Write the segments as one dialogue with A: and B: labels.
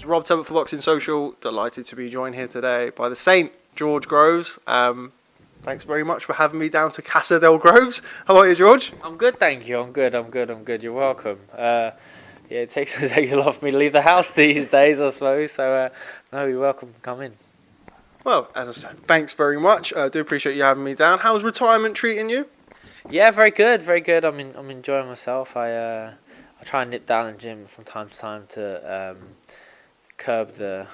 A: Rob Tebbutt for Boxing Social. Delighted to be joined here today by the Saint, George Groves. Thanks very much for having me down to Casa del Groves. How are you, George?
B: I'm good, thank you. I'm good. You're welcome. Yeah, it takes a lot for me to leave the house these days, I suppose. So, no, you're welcome to come in.
A: Well, as I said, thanks very much. I do appreciate you having me down. How's retirement treating you?
B: Yeah, very good. I'm enjoying myself. I try and nip down the gym from time to time to curb the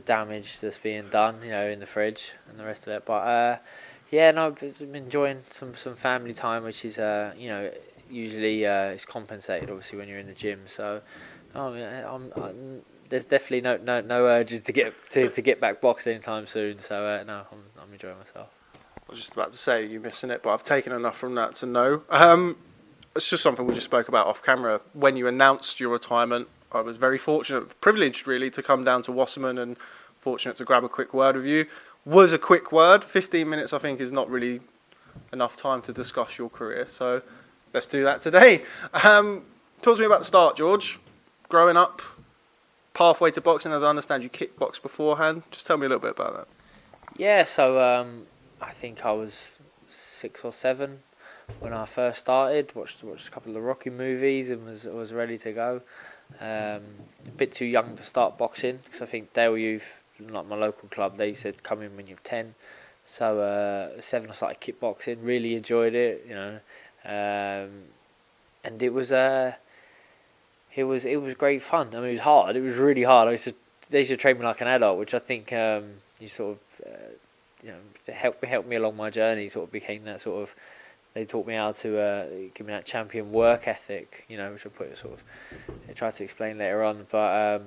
B: damage that's being done, in the fridge and the rest of it. But yeah, no, I've been enjoying some family time, which is usually it's compensated obviously when you're in the gym. So there's definitely no urges to get back boxing anytime soon. So no, I'm enjoying myself.
A: I was just about to say you're missing it, but I've taken enough from that to know. It's just something we just spoke about off camera. When you announced your retirement, I was very fortunate, privileged really, to come down to Wasserman and fortunate to grab a quick word with you. Was a quick word. 15 minutes, I think, is not really enough time to discuss your career. So let's do that today. Talk to me about the start, George. Growing up, pathway to boxing, as I understand you kickboxed beforehand. Just tell me a little bit about that.
B: Yeah, so I think I was 6 or 7 when I first started. Watched a couple of the Rocky movies and was ready to go. A bit too young to start boxing because I think Dale Youth, like my local club, they said come in when you're 10. So 7 I started kickboxing. Really enjoyed it, and it was great fun. I mean, it was hard. It was really hard. They used to train me like an adult, which I think you sort of to help me along my journey. Sort of became that sort of. They taught me how to give me that champion work ethic, which I tried to explain later on. But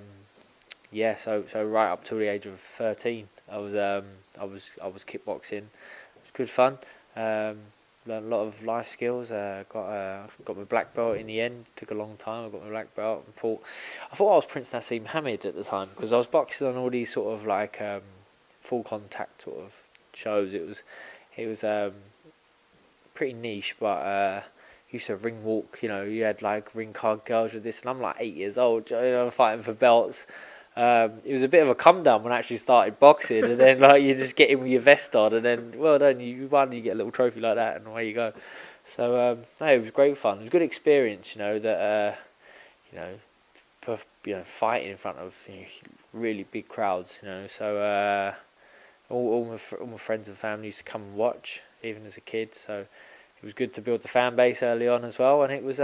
B: yeah, so right up till the age of 13, I was kickboxing. It was good fun. Learned a lot of life skills. Got my black belt in the end. Took a long time. I got my black belt. And I thought I was Prince Nassim Hamid at the time because I was boxing on all these sort of like full contact sort of shows. It was pretty niche, but used to ring walk. You had like ring card girls with this, and I'm like 8 years old. Fighting for belts. It was a bit of a come down when I actually started boxing, and then like you just get in with your vest on, and then well done, you won, you get a little trophy like that, and away you go. So no, it was great fun. It was a good experience, fighting in front of really big crowds, So all my friends and family used to come and watch, even as a kid. So it was good to build the fan base early on as well, and it was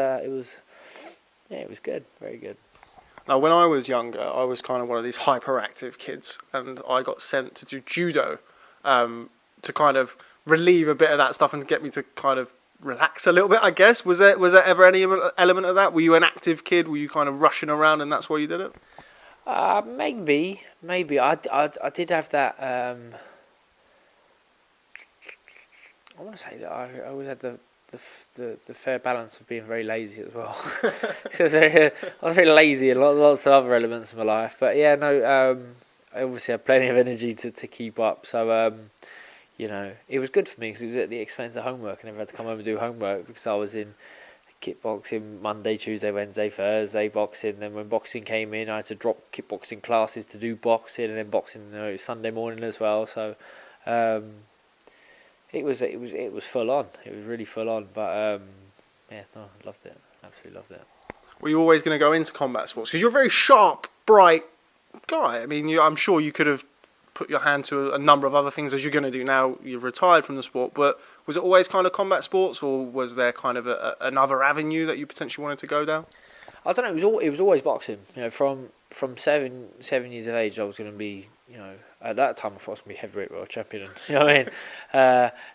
B: good, very good.
A: Now, when I was younger, I was kind of one of these hyperactive kids, and I got sent to do judo to kind of relieve a bit of that stuff and get me to kind of relax a little bit, I guess. Was there ever any element of that? Were you an active kid? Were you kind of rushing around and that's why you did it?
B: Maybe. I did have that. I want to say that I always had the fair balance of being very lazy as well. So I was very lazy and lots of other elements of my life. But yeah, no, I obviously had plenty of energy to keep up. So, it was good for me because it was at the expense of homework. I never had to come home and do homework because I was in kickboxing Monday, Tuesday, Wednesday, Thursday, boxing. Then when boxing came in, I had to drop kickboxing classes to do boxing, and then boxing Sunday morning as well. So it was full on. It was really full on. But yeah, no, I loved it. Absolutely loved it.
A: Were you always going to go into combat sports? Because you're a very sharp, bright guy. I mean, I'm sure you could have put your hand to a number of other things as you're going to do now. You've retired from the sport, but was it always kind of combat sports, or was there kind of another avenue that you potentially wanted to go down?
B: I don't know. It was always boxing. From 7 years of age, I was going to be. At that time, I thought I was going to be heavyweight world champion. You know what I mean?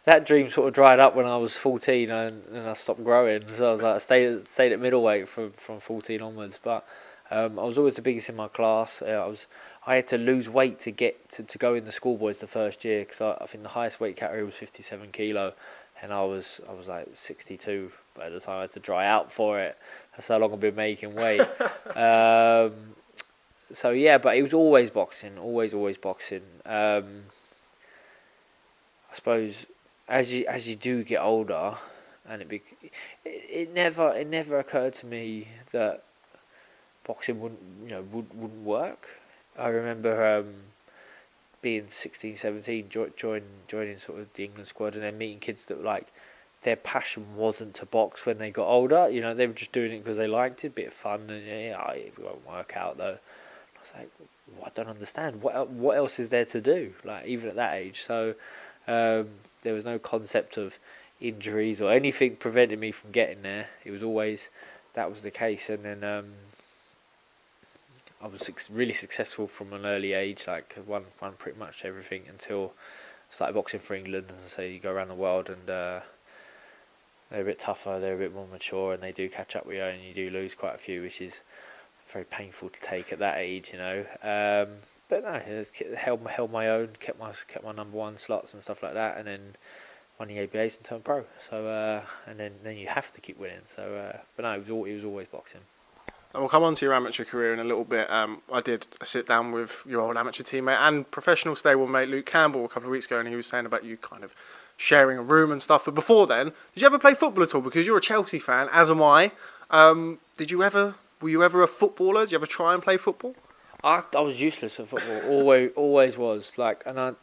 B: That dream sort of dried up when I was 14, and I stopped growing. So I was like, I stayed at middleweight from 14 onwards. But I was always the biggest in my class. I had to lose weight to get to go in the schoolboys the first year because I think the highest weight category was 57 kilo, and I was like 62 by the time I had to dry out for it. That's how long I've been making weight. So yeah, but it was always boxing, always boxing. I suppose as you do get older, and it never occurred to me that boxing wouldn't work. I remember being 16, 17, joining sort of the England squad, and then meeting kids that like their passion wasn't to box when they got older. You know, they were just doing it because they liked it, a bit of fun, and it won't work out though. I was like, well, I don't understand. What else is there to do? Like even at that age, so there was no concept of injuries or anything preventing me from getting there. It was always that was the case, and then I was really successful from an early age. Like won pretty much everything until I started boxing for England. As I say, you go around the world and they're a bit tougher, they're a bit more mature, and they do catch up with you, and you do lose quite a few, which is very painful to take at that age, you know. But no, held my own, kept my number one slots and stuff like that, and then won the ABAs and turned pro. So and then you have to keep winning. So but no, it was always boxing.
A: And we'll come on to your amateur career in a little bit. I did a sit down with your old amateur teammate and professional stablemate Luke Campbell a couple of weeks ago, and he was saying about you kind of sharing a room and stuff. But before then, did you ever play football at all? Because you're a Chelsea fan, as am I. Were you ever a footballer? Did you ever try and play football?
B: I was useless at football. Always was. Like, and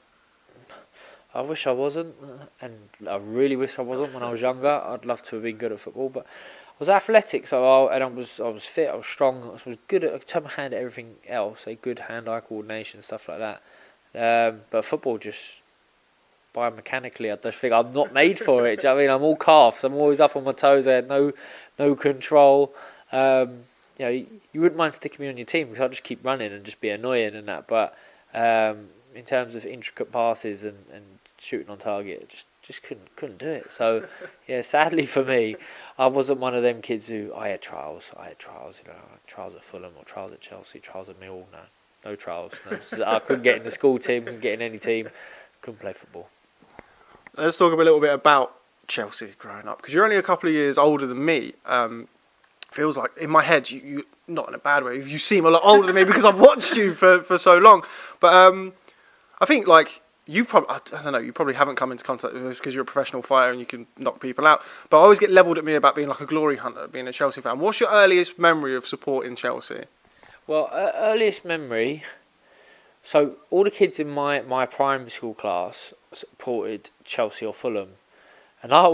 B: I wish I wasn't, and I really wish I wasn't when I was younger. I'd love to have been good at football, but I was athletic, I was fit, I was strong, I was good at, I turned my hand at everything else, good hand-eye coordination, stuff like that. But football, just biomechanically, I just think I'm not made for it. Do you know what I mean? I'm all calves, I'm always up on my toes, I had no control. You know, you wouldn't mind sticking me on your team because I'd just keep running and just be annoying and that. But in terms of intricate passes and shooting on target, just couldn't do it. So yeah, sadly for me, I wasn't one of them kids who I had trials, you know, trials at Fulham or trials at Chelsea, trials at Mill. No trials. No. So I couldn't get in the school team, couldn't get in any team, couldn't play football.
A: Let's talk a little bit about Chelsea growing up, because you're only a couple of years older than me. Feels like in my head, you not in a bad way, you seem a lot older than me because I've watched you for so long. But I think like you've probably, I don't know, you probably haven't come into contact with us because you're a professional fighter and you can knock people out. But I always get levelled at me about being like a glory hunter, being a Chelsea fan. What's your earliest memory of supporting Chelsea?
B: Well, earliest memory. So all the kids in my primary school class supported Chelsea or Fulham, and I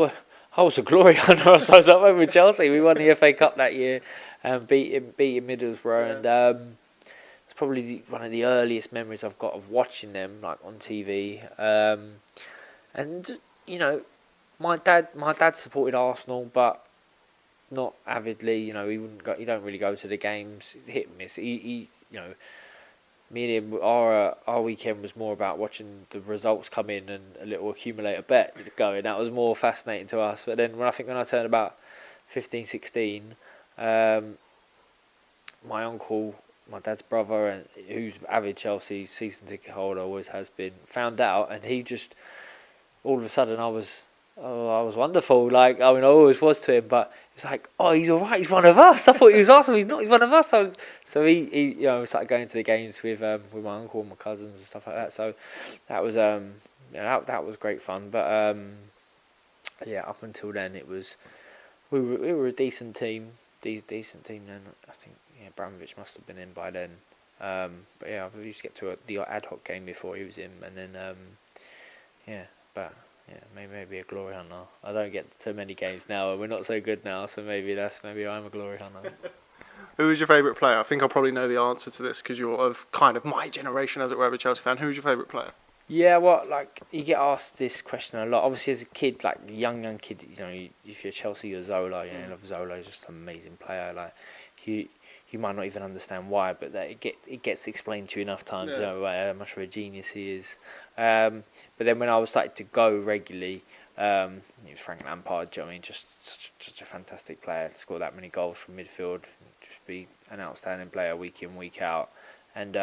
B: was a glory hunter, I suppose. I went with Chelsea. We won the FA Cup that year and beat Middlesbrough, and it's probably one of the earliest memories I've got of watching them, like on TV. And you know, my dad supported Arsenal, but not avidly. You know, he don't really go to the games. Hit and miss. He you know. Me and him, our weekend was more about watching the results come in and a little accumulator bet going. That was more fascinating to us. But then when I turned about 15, 16, my uncle, my dad's brother, and who's avid Chelsea season ticket holder, always has been, found out, and he just all of a sudden I was wonderful. Like, I mean, I always was to him, but it's like, oh, he's all right. He's one of us. I thought he was awesome. He's not. He's one of us. So he you know, started going to the games with my uncle and my cousins and stuff like that. So that was that was great fun. But yeah, up until then, we were a decent team. Decent team then. I think Abramovich must have been in by then. But yeah, we used to get to the ad hoc game before he was in, and then but. Yeah, maybe a glory hunter. I don't get too many games now, and we're not so good now, so maybe I'm a glory hunter.
A: Who was your favourite player? I think I'll probably know the answer to this because you're of kind of my generation, as it were, of a Chelsea fan. Who's your favourite player?
B: Yeah, well, like, you get asked this question a lot. Obviously, as a kid, like, young kid, you know, if you're Chelsea, you're Zola. You know, you love Zola. He's just an amazing player. Like, you might not even understand why, but that it gets explained to you enough times. Yeah. You know, how much of a genius he is. But then when I was starting to go regularly, it was Frank Lampard. Do you know what I mean? Just such a fantastic player. To score that many goals from midfield, just be an outstanding player week in, week out, and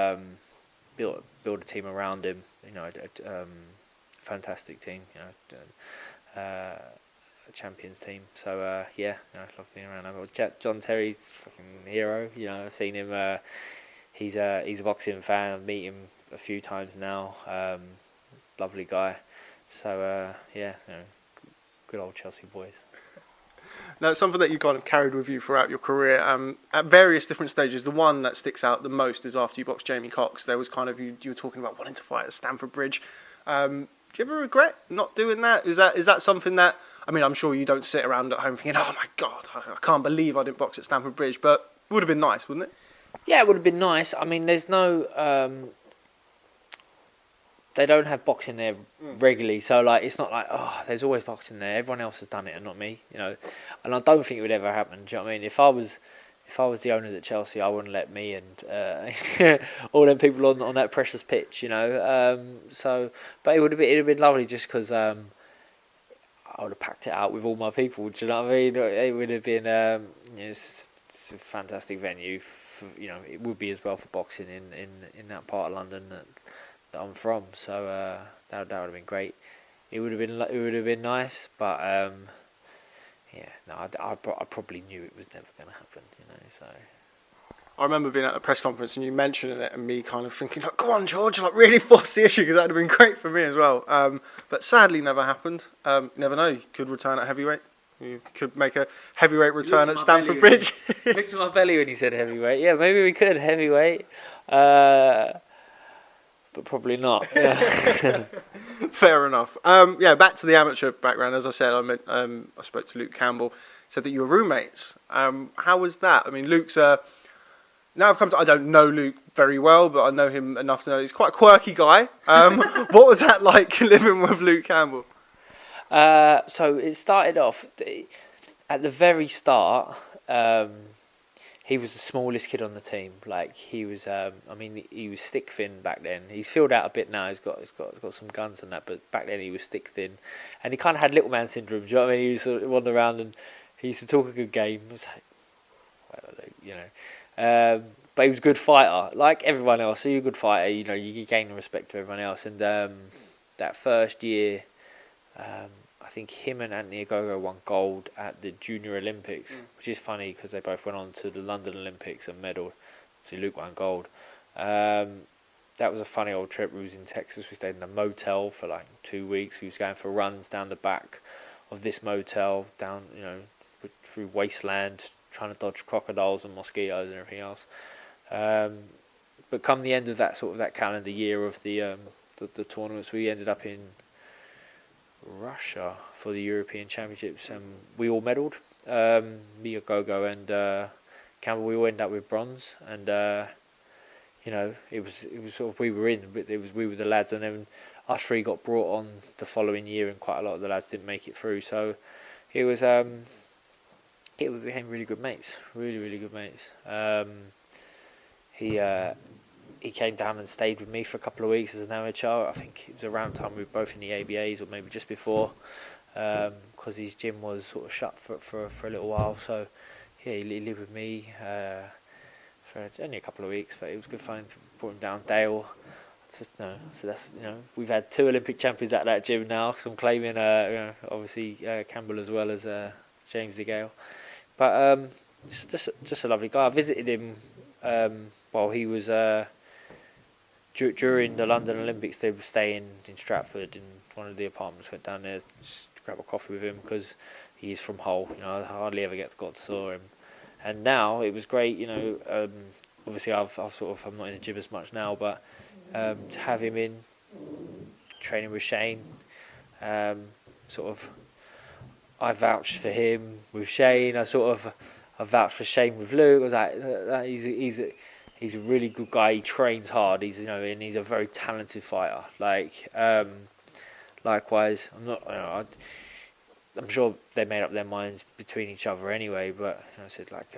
B: build a team around him. You know, a fantastic team. You know, a champions team. So yeah, I love being around him. John Terry's a fucking hero. You know, I've seen him. He's a boxing fan. I've met him a few times now. Lovely guy. So yeah, you know, good old Chelsea boys.
A: Now, something that you kind of carried with you throughout your career, at various different stages, the one that sticks out the most is after you boxed Jamie Cox. There was kind of, you were talking about wanting to fight at Stamford Bridge. Do you ever regret not doing that? Is that something that, I mean, I'm sure you don't sit around at home thinking, oh my God, I can't believe I didn't box at Stamford Bridge, but it would have been nice, wouldn't it?
B: Yeah, it would have been nice. I mean, there's no... they don't have boxing there regularly, so like it's not like, oh, there's always boxing there. Everyone else has done it and not me, you know. And I don't think it would ever happen. Do you know what I mean? If I was the owners at Chelsea, I wouldn't let me and all them people on that precious pitch, you know. But it would have been lovely just because I would have packed it out with all my people. Do you know what I mean? It would have been it's a fantastic venue. You know, it would be as well for boxing in that part of London that I'm from, so that would have been great. It would have been nice, but I probably knew it was never going to happen, you know. So
A: I remember being at a press conference and you mentioning it, and me kind of thinking, like, "Go on, George, like really force the issue," because that would have been great for me as well. But sadly, never happened. You never know. You could return at heavyweight. You could make a heavyweight return at Stamford Bridge.
B: Looked at my belly when he said heavyweight. Yeah, maybe we could heavyweight. But probably not. Yeah.
A: Fair enough. Back to the amateur background. As I said, I spoke to Luke Campbell. Said that you were roommates. How was that? I mean, Luke's now I've come to. I don't know Luke very well, but I know him enough to know he's quite a quirky guy. What was that like living with Luke Campbell?
B: So it started off at the very start. He was the smallest kid on the team. Like he was, he was stick thin back then. He's filled out a bit now. He's got some guns and that. But back then he was stick thin, and he kind of had little man syndrome. Do you know what I mean? He was sort of wander around and he used to talk a good game. It was like, well, you know, but he was a good fighter, like everyone else. So you're a good fighter. You know, you gain the respect of everyone else. And that first year, I think him and Anthony Ogogo won gold at the Junior Olympics, which is funny because they both went on to the London Olympics and medalled. So Luke won gold. That was a funny old trip. We was in Texas. We stayed in a motel for like 2 weeks. We was going for runs down the back of this motel, down, you know, through wasteland, trying to dodge crocodiles and mosquitoes and everything else. But come the end of that calendar year of the tournaments, we ended up in Russia for the European Championships, and we all medalled. Me, Ogogo, and Campbell. We all ended up with bronze, and you know, it was sort of we were the lads, and then us three got brought on the following year, and quite a lot of the lads didn't make it through. So it was we became really good mates, really good mates. He came down and stayed with me for a couple of weeks as an amateur. I think it was around the time we were both in the ABAs, or maybe just before, because his gym was sort of shut for a little while. So yeah, he lived with me for only a couple of weeks, but it was good fun. Brought him down. Dale. So that's, you know, we've had 2 Olympic champions at that gym now. Because I'm claiming, obviously Campbell as well as James DeGale. But just a lovely guy. I visited him while he was during the London Olympics. They were staying in Stratford in one of the apartments. Went down there just to grab a coffee with him because he's from Hull. You know, I hardly ever got to saw him. And now it was great. You know, obviously I'm not in the gym as much now, but to have him in training with Shane, I vouched for him with Shane. I vouched for Shane with Luke. I was like, he's a really good guy. He trains hard. He's, you know, and he's a very talented fighter. Like, likewise, I'm sure they made up their minds between each other anyway. But you know, I said, like,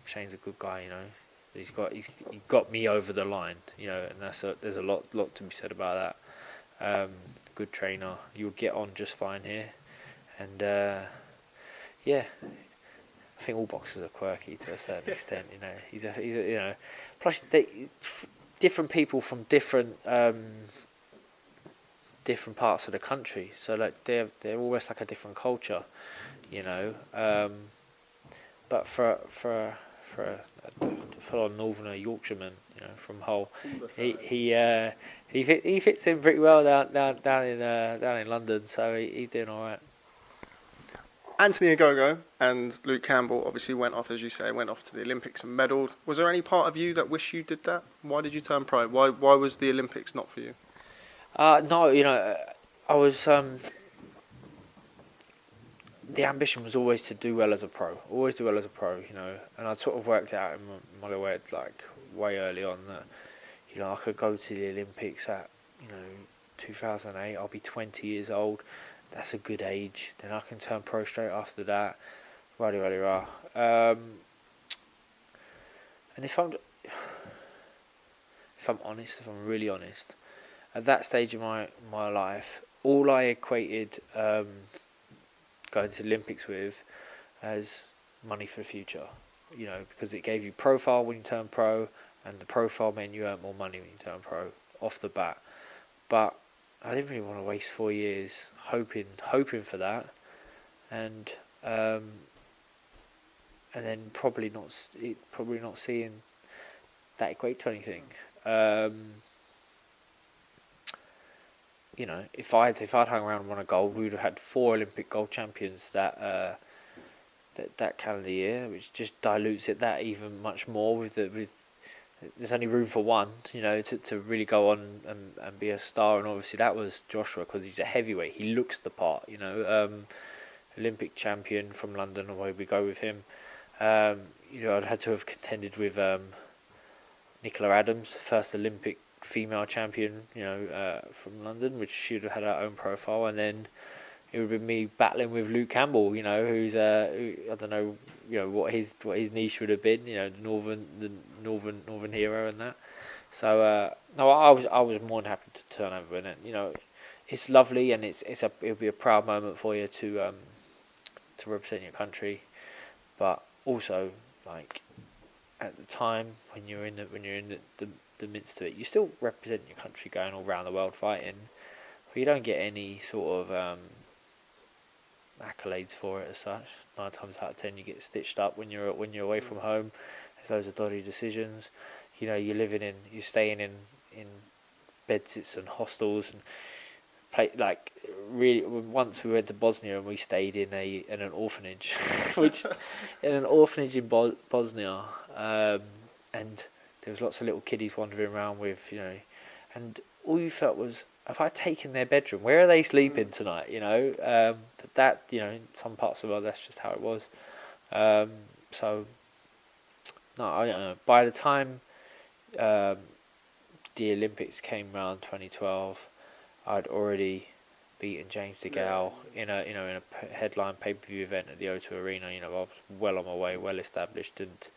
B: Shane's a good guy. You know, he got me over the line. You know, and there's a lot to be said about that. Good trainer. You'll get on just fine here. And yeah, I think all boxers are quirky to a certain extent. You know, he's a you know. Plus, different people from different parts of the country. So like they're almost like a different culture. You know, but for a full-on northerner Yorkshireman, you know, from Hull, he fits in pretty well down in London. So he's doing all right.
A: Anthony Ogogo and Luke Campbell obviously went off, as you say, went off to the Olympics and medalled. Was there any part of you that wish you did that? Why did you turn pro? Why was the Olympics not for you?
B: No, I was. The ambition was always to do well as a pro. Always do well as a pro, And I sort of worked out in my head, like, way early on that, I could go to the Olympics at, 2008. I'll be 20 years old. That's a good age. Then I can turn pro straight after that. Rah. And if I'm honest, if I'm really honest, at that stage of my life, all I equated going to the Olympics with as money for the future. Because it gave you profile when you turn pro, and the profile meant you earn more money when you turn pro off the bat. But I didn't really want to waste 4 years hoping for that, and then probably not seeing that equate to anything. If I'd hung around and won a gold, we would have had 4 Olympic gold champions that calendar year, which just dilutes it that even much more. With there's only room for one, to really go on and be a star, and obviously that was Joshua because he's a heavyweight. He looks the part, Olympic champion from London. Away we go with him. I'd had to have contended with Nicola Adams, first Olympic female champion, from London, which should have had her own profile, and then it would have been me battling with Luke Campbell, who's I don't know, what his niche would have been, the northern hero and that. So no, I was more than happy to turn over, and it's lovely, and it'll be a proud moment for you to represent your country, but also like at the time when you're in the midst of it, you still represent your country going all around the world fighting, but you don't get any sort of accolades for it as such. 9 times out of 10 you get stitched up when you're away from home. There's loads of dodgy decisions. You're staying in bedsits and hostels and like really. Once we went to Bosnia and we stayed in an orphanage, in Bosnia, and there was lots of little kiddies wandering around with, and all you felt was, have I taken their bedroom? Where are they sleeping tonight? But that, in some parts of the world, that's just how it was. So, no, I don't know. By the time the Olympics came around 2012, I'd already beaten James DeGale in a headline pay-per-view event at the O2 Arena. I was well on my way, well established, and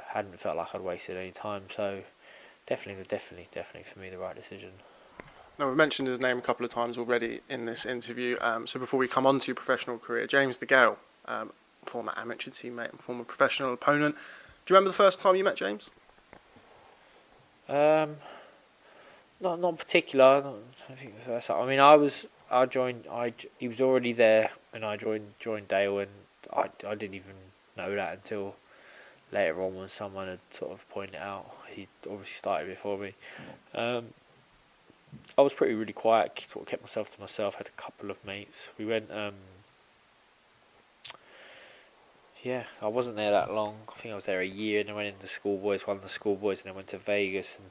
B: hadn't felt like I'd wasted any time. So definitely for me the right decision.
A: Now, we've mentioned his name a couple of times already in this interview. So before we come on to your professional career, James DeGale, former amateur teammate and former professional opponent. Do you remember the first time you met James?
B: Not particular. I think the first time. I mean, he was already there when I joined Dale, and I didn't even know that until later on when someone had sort of pointed it out. He obviously started before me. I was really quiet, sort of kept myself to myself, had a couple of mates. We went, I wasn't there that long. I think I was there a year, and then went into schoolboys, won the schoolboys, and then went to Vegas. And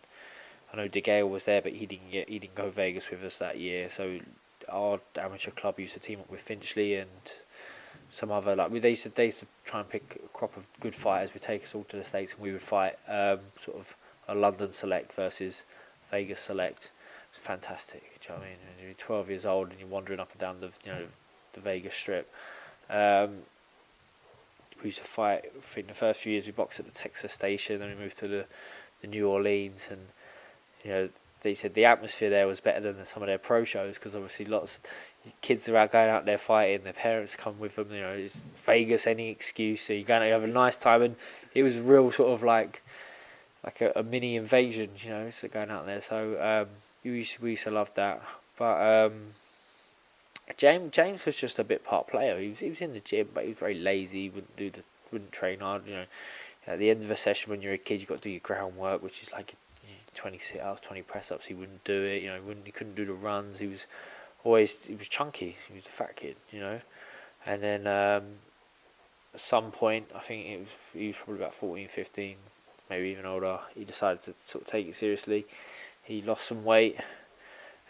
B: I know DeGale was there, but he didn't go Vegas with us that year. So our amateur club used to team up with Finchley and some other, they used to try and pick a crop of good fighters. We'd take us all to the States, and we would fight sort of a London select versus Vegas select. It's fantastic. Do you know what I mean? When you're 12 years old and you're wandering up and down the Vegas Strip. We used to fight. I think the first few years we boxed at the Texas station, then we moved to the New Orleans, and they said the atmosphere there was better than some of their pro shows because obviously lots of kids are going out there fighting. Their parents come with them. It's Vegas, any excuse. So you're going to have a nice time, and it was real sort of like a mini invasion. So going out there. So we used to love that. But James was just a bit part player. He was in the gym, but he was very lazy. He wouldn't train hard. At the end of a session when you're a kid, you've got to do your groundwork, which is like 20 sit-ups, 20 press-ups. He wouldn't do it. He couldn't do the runs. He was chunky. He was a fat kid. And then at some point, I think he was probably about 14, 15, maybe even older, he decided to sort of take it seriously. He lost some weight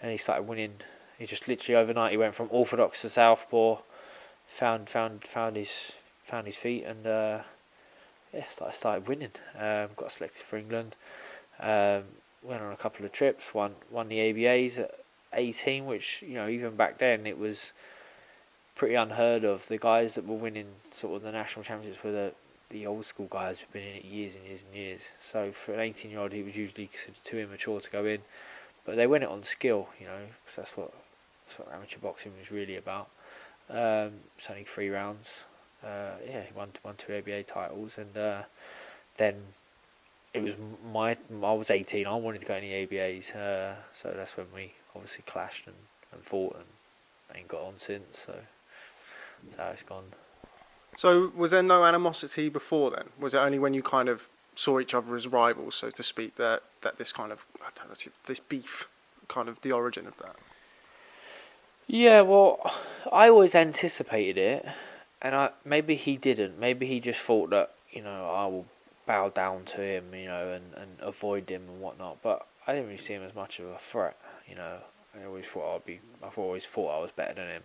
B: and he started winning. He just literally overnight, he went from orthodox to southpaw, found his feet, and started winning. Got selected for England. Went on a couple of trips. Won the ABAs at 18, which, you know, even back then it was pretty unheard of. The guys that were winning sort of the national championships were the old school guys who've been in it years and years and years. So for an 18-year-old, he was usually considered too immature to go in. But they win it on skill, you know, because that's what amateur boxing was really about. It's only 3 rounds. He won 2 ABA titles, and then it was I was 18. I wanted to go in the ABAs, so that's when we obviously clashed and fought and ain't got on since. So that's how it's gone.
A: So was there no animosity before then? Was it only when you kind of saw each other as rivals, so to speak, that this kind of, I don't know, this beef, kind of the origin of that?
B: Yeah, well, I always anticipated it, and maybe he didn't. Maybe he just thought that, you know, I will bow down to him, you know, and avoid him and whatnot. But I didn't really see him as much of a threat, you know. I always thought I was better than him,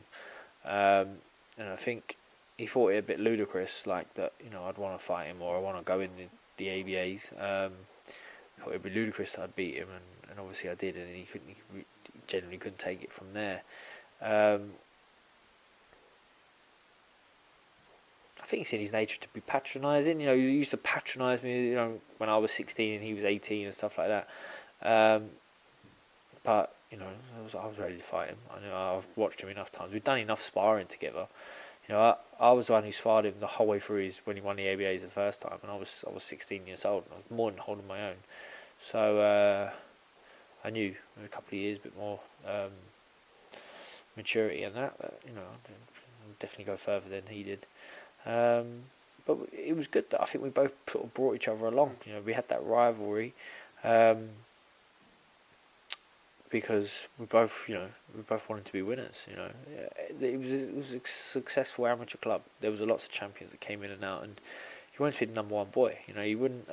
B: and I think he thought it a bit ludicrous, like that, you know, I'd want to fight him or I want to go in the ABAs. I thought it'd be ludicrous that I'd beat him, and obviously I did, and he generally couldn't take it from there. I think it's in his nature to be patronising. You know, he used to patronise me, you know, when I was 16 and he was 18 and stuff like that. But, you know, I was ready to fight him. I know I've watched him enough times. We've done enough sparring together. You know, I was the one who sparred him the whole way through when he won the ABAs the first time, and I was 16 years old, and I was more than holding my own. So I knew in a couple of years, a bit more maturity and that, but, you know, I'd definitely go further than he did. But it was good that I think we both sort of brought each other along. You know, we had that rivalry because we both wanted to be winners. You know, it was a successful amateur club. There was lots of champions that came in and out, and you wanted to be the number one boy. You know, you wouldn't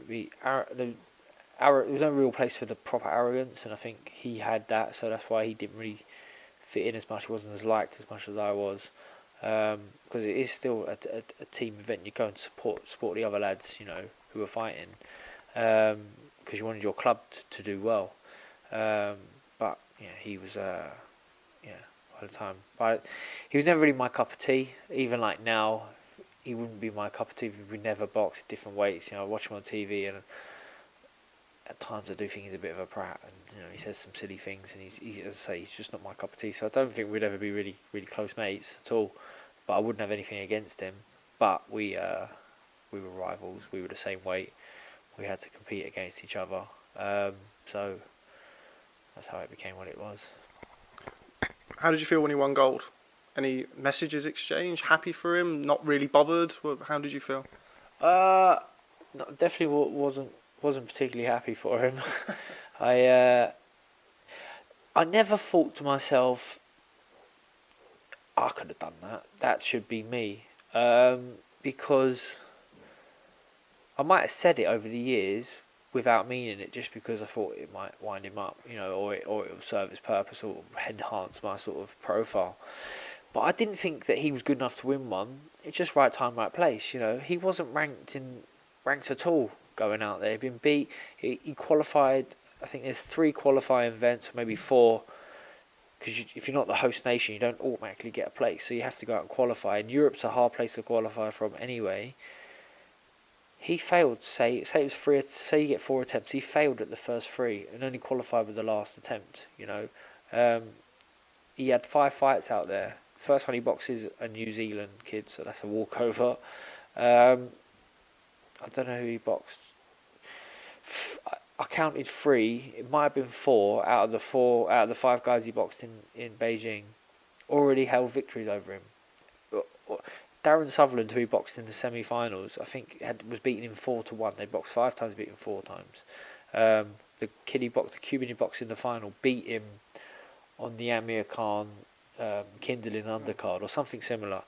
B: be there was no real place for the proper arrogance, and I think he had that, so that's why he didn't really fit in as much. He wasn't as liked as much as I was, because it is still a team event. You go and support the other lads, you know, who are fighting, because you wanted your club to do well. But yeah, he was all the time. But he was never really my cup of tea. Even like now, he wouldn't be my cup of tea if we never boxed at different weights. You know, I watch him on TV, and at times I do think he's a bit of a prat, and, you know, he says some silly things, and he's as I say, he's just not my cup of tea. So I don't think we'd ever be really, really close mates at all. But I wouldn't have anything against him. But we were rivals. We were the same weight. We had to compete against each other. So that's how it became what it was.
A: How did you feel when he won gold? Any messages exchanged? Happy for him? Not really bothered? How did you feel?
B: No, definitely wasn't particularly happy for him. I never thought to myself, I could have done that. That should be me. Because I might have said it over the years without meaning it, just because I thought it might wind him up, you know, or it will serve its purpose or enhance my sort of profile. But I didn't think that he was good enough to win one. It's just right time, right place. You know, he wasn't ranked at all going out there. He'd been beat. He qualified. I think there's 3 qualifying events, or maybe 4. Because if you're not the host nation, you don't automatically get a place. So you have to go out and qualify. And Europe's a hard place to qualify from anyway. He failed. Say it was 3. Say you get 4 attempts. He failed at the first 3 and only qualified with the last attempt. You know, he had 5 fights out there. First one he boxes a New Zealand kid, so that's a walkover. I don't know who he boxed. I counted 3. It might have been 4 out of the 5 guys he boxed in Beijing. Already held victories over him. Darren Sutherland, who he boxed in the semi-finals, I think was beaten in 4-1. They boxed 5 times, beat him 4 times. The Cuban he boxed in the final, beat him on the Amir Khan kindling undercard or something similar.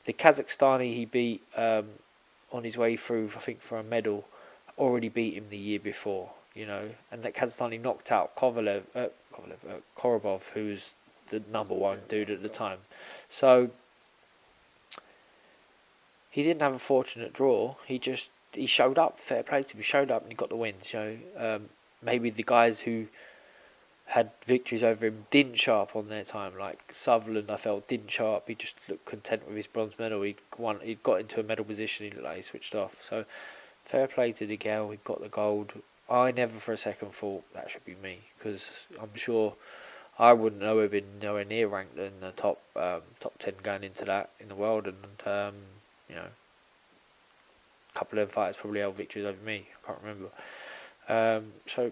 B: The Kazakhstani he beat on his way through, I think, for a medal, already beat him the year before, you know, and that Kazakhstani knocked out Korobov, who was the #1 dude at the time. So he didn't have a fortunate draw. He showed up. Fair play to him. He showed up and he got the win. So maybe the guys who had victories over him didn't show up on their time. Like Sutherland, I felt didn't show up. He just looked content with his bronze medal. He'd got into a medal position. He looked like he switched off. So fair play to DeGale. He got the gold. I never for a second thought that should be me, because I'm sure I wouldn't have been nowhere near ranked in the top 10 going into that in the world, and you know, a couple of fighters probably held victories over me. I can't remember. So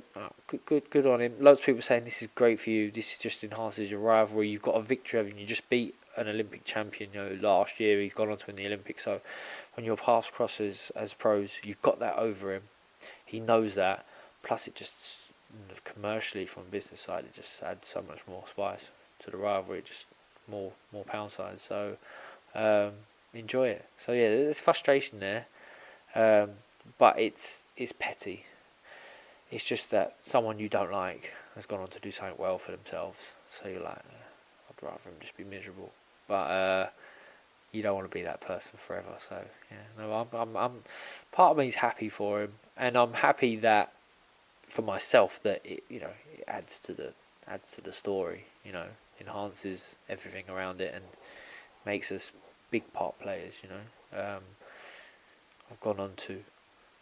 B: good on him. Lots of people saying this is great for you. This just enhances your rivalry. You've got a victory over him. You just beat an Olympic champion. You know, last year he's gone on to win the Olympics. So when your paths cross as pros, you've got that over him. He knows that. Plus, it just commercially from a business side, it just adds so much more spice to the rivalry. Just more pound size. So enjoy it. So yeah, there's frustration there, but it's petty. It's just that someone you don't like has gone on to do something well for themselves. So you're like, I'd rather him just be miserable. But you don't want to be that person forever. So yeah, no, I'm part of me's happy for him, and I'm happy that for myself that it adds to the story. You know, enhances everything around it and makes us big part players. You know, I've gone on to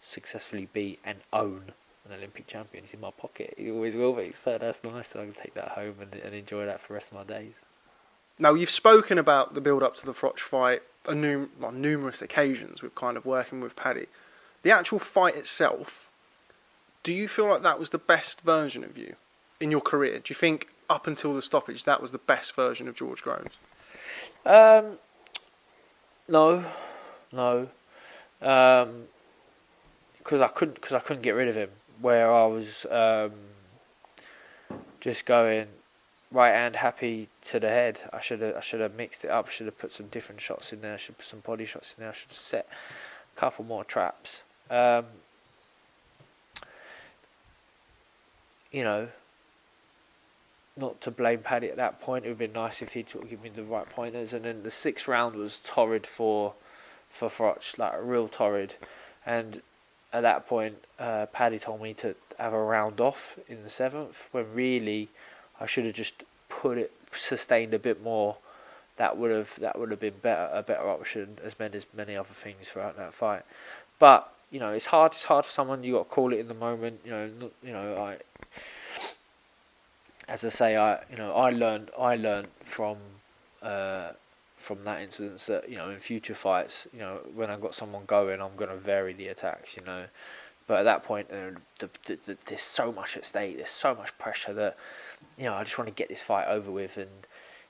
B: successfully be and own an Olympic champion. He's in my pocket. He always will be. So that's nice that I can take that home and enjoy that for the rest of my days.
A: Now, you've spoken about the build-up to the Froch fight on numerous occasions with kind of working with Paddy. The actual fight itself, do you feel like that was the best version of you in your career? Do you think up until the stoppage that was the best version of George Groves?
B: No. Because I couldn't get rid of him. Where I was just going right hand happy to the head. I should have mixed it up. I should have put some different shots in there. I should put some body shots in there. I should have set a couple more traps. You know, not to blame Paddy at that point. It would have been nice if he'd sort of given me the right pointers. And then the 6th round was torrid for Froch, like real torrid. And at that point, Paddy told me to have a round off in the 7th, when really I should have just sustained a bit more. That would have been a better option, as many other things throughout that fight. But you know, it's hard for someone. You got to call it in the moment. As I say, I learned from that incident that, you know, in future fights, you know, when I've got someone going, I'm going to vary the attacks, you know. But at that point, there's so much at stake, there's so much pressure that, you know, I just want to get this fight over with. And,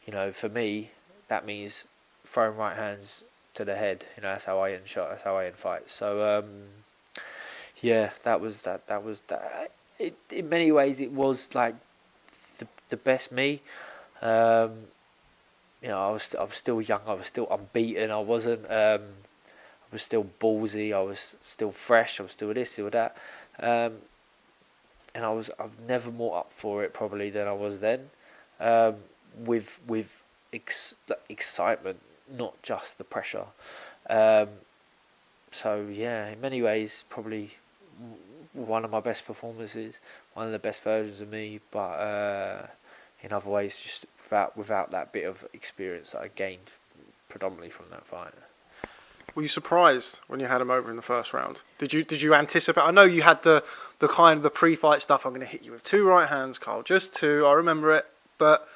B: you know, for me, that means throwing right hands to the head. You know, that's how I end shot, that's how I end fights. So, yeah, that was that. In many ways, it was like the best me. You know, I was still young. I was still unbeaten. I wasn't. I was still ballsy. I was still fresh. I was still this, still that. And I've never more up for it probably than I was then. With excitement, not just the pressure. So yeah, in many ways, probably one of my best performances, one of the best versions of me. But in other ways, just without that bit of experience that I gained predominantly from that fight.
A: Were you surprised when you had him over in the first round? Did you anticipate? I know you had the kind of the pre-fight stuff. I'm going to hit you with 2 right hands, Carl. Just 2. I remember it. But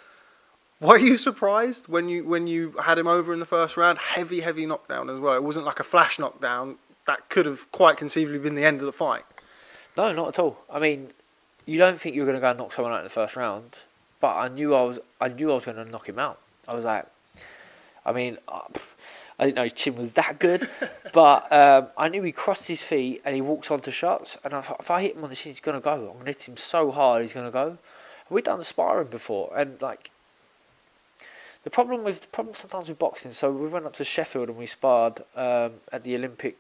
A: were you surprised when you had him over in the first round? Heavy knockdown as well. It wasn't like a flash knockdown. That could have quite conceivably been the end of the fight. No,
B: not at all. I mean, you don't think you're going to go and knock someone out in the first round, but I knew I was going to knock him out. I was like, I mean, I didn't know his chin was that good, but I knew he crossed his feet and he walks onto shots, and if I hit him on the chin, he's going to go. I'm going to hit him so hard, he's going to go. We've done sparring before, and like, The problem sometimes with boxing. So we went up to Sheffield and we sparred at the Olympic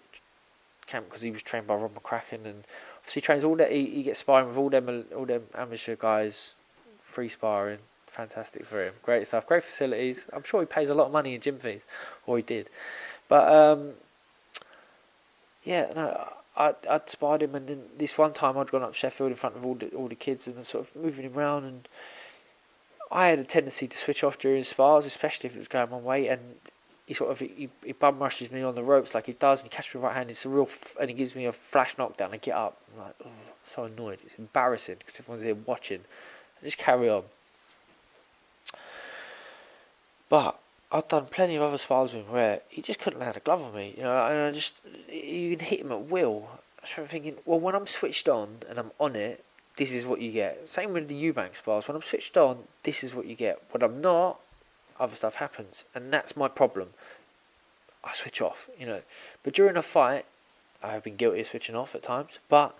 B: camp because he was trained by Rob McCracken, and obviously he trains all that. He gets sparring with all them amateur guys, free sparring. Fantastic for him. Great stuff. Great facilities. I'm sure he pays a lot of money in gym fees, or he did. But yeah, no, I'd sparred him, and then this one time I'd gone up Sheffield in front of all the kids and sort of moving him around, and I had a tendency to switch off during spars, especially if it was going my way, and he bum rushes me on the ropes like he does, and he catches me right hand. It's and he gives me a flash knockdown. I get up, I'm like, oh, so annoyed. It's embarrassing because everyone's here watching. I just carry on. But I've done plenty of other spars with him where he just couldn't land a glove on me, and you can hit him at will. I started thinking, well, when I'm switched on and I'm on it, this is what you get. Same with the Eubank spars. When I'm switched on, this is what you get. When I'm not, other stuff happens, and that's my problem. I switch off, But during a fight, I have been guilty of switching off at times, but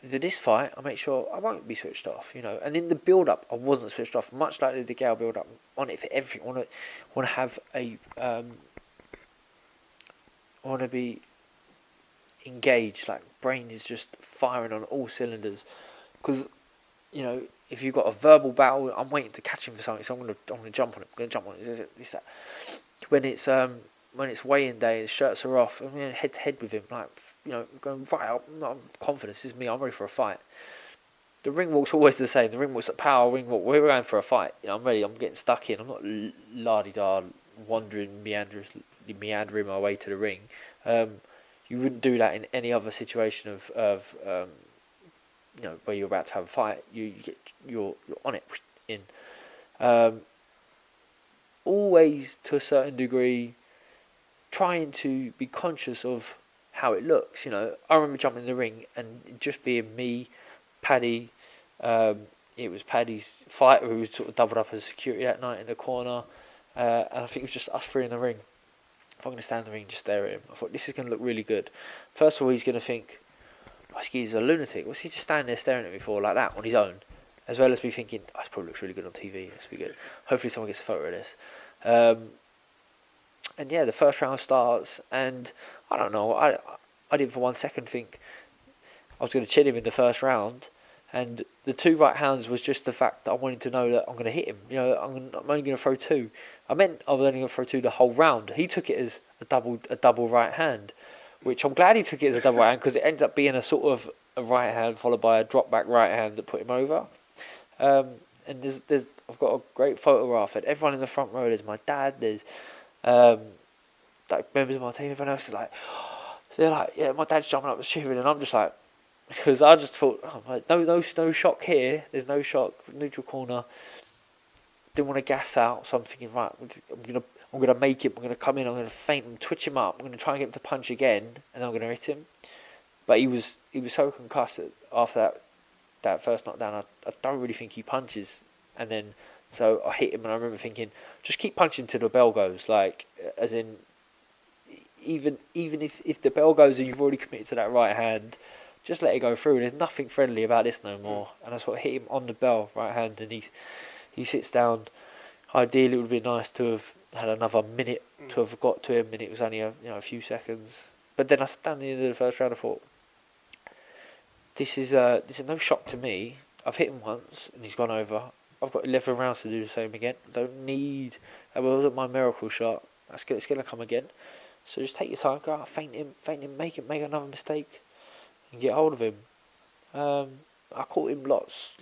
B: this fight, I make sure I won't be switched off, And in the build-up, I wasn't switched off. Much like the DeGale build-up, on it for everything. I want to have I want to be engaged. Like brain is just firing on all cylinders. Because if you've got a verbal battle, I'm waiting to catch him for something, so I'm gonna jump on him. I'm gonna jump on it. This, that. When it's weigh-in day, the shirts are off. I'm head to head with him, like going right up. I'm confident. This is me. I'm ready for a fight. The ring walk's always the same. The ring walk's a power ring walk. We're going for a fight. I'm ready. I'm getting stuck in. I'm not la-di-da wandering, meandering my way to the ring. You wouldn't do that in any other situation of where you're about to have a fight. You're on it in. Always to a certain degree, trying to be conscious of how it looks. I remember jumping in the ring and just being me, Paddy. It was Paddy's fighter who was sort of doubled up as security that night in the corner, and I think it was just us three in the ring. If I'm going to stand in the ring and just stare at him, I thought this is going to look really good. First of all, he's going to think, he's a lunatic. What's he just standing there staring at me for like that on his own? As well as me thinking, this probably looks really good on TV. This will be good. Hopefully someone gets a photo of this. And yeah, the first round starts, and I don't know. I didn't for 1 second think I was going to chin him in the first round. And the 2 right hands was just the fact that I wanted to know that I'm going to hit him. I'm only going to throw 2. I meant I was only going to throw 2 the whole round. He took it as a double right hand, which I'm glad he took it as a double right hand because it ended up being a sort of a right hand followed by a drop back right hand that put him over. And I've got a great photograph, and everyone in the front row. There's my dad. There's members of my team. Everyone else is like, so they're like, yeah, my dad's jumping up and cheering, and I'm just like, because I just thought, no shock here. There's no shock. Neutral corner. Didn't want to gas out, so I'm thinking, right, I'm gonna make it. I'm gonna come in. I'm gonna feint him, twitch him up. I'm gonna try and get him to punch again, and I'm gonna hit him. But he was so concussed after that first knockdown. I don't really think he punches, and then so I hit him, and I remember thinking, just keep punching till the bell goes. Like, as in, even if the bell goes and you've already committed to that right hand, just let it go through. There's nothing friendly about this no more. And I sort of hit him on the bell, right hand, and he sits down. Ideally, it would be nice to have had another minute to have got to him, and it was only a few seconds. But then I sat down at the end of the first round. I thought, this is no shock to me. I've hit him once, and he's gone over. I've got 11 rounds to do the same again. Don't need. That wasn't my miracle shot. It's going to come again. So just take your time, go out, feint him, make another mistake, and get hold of him. I caught him lots,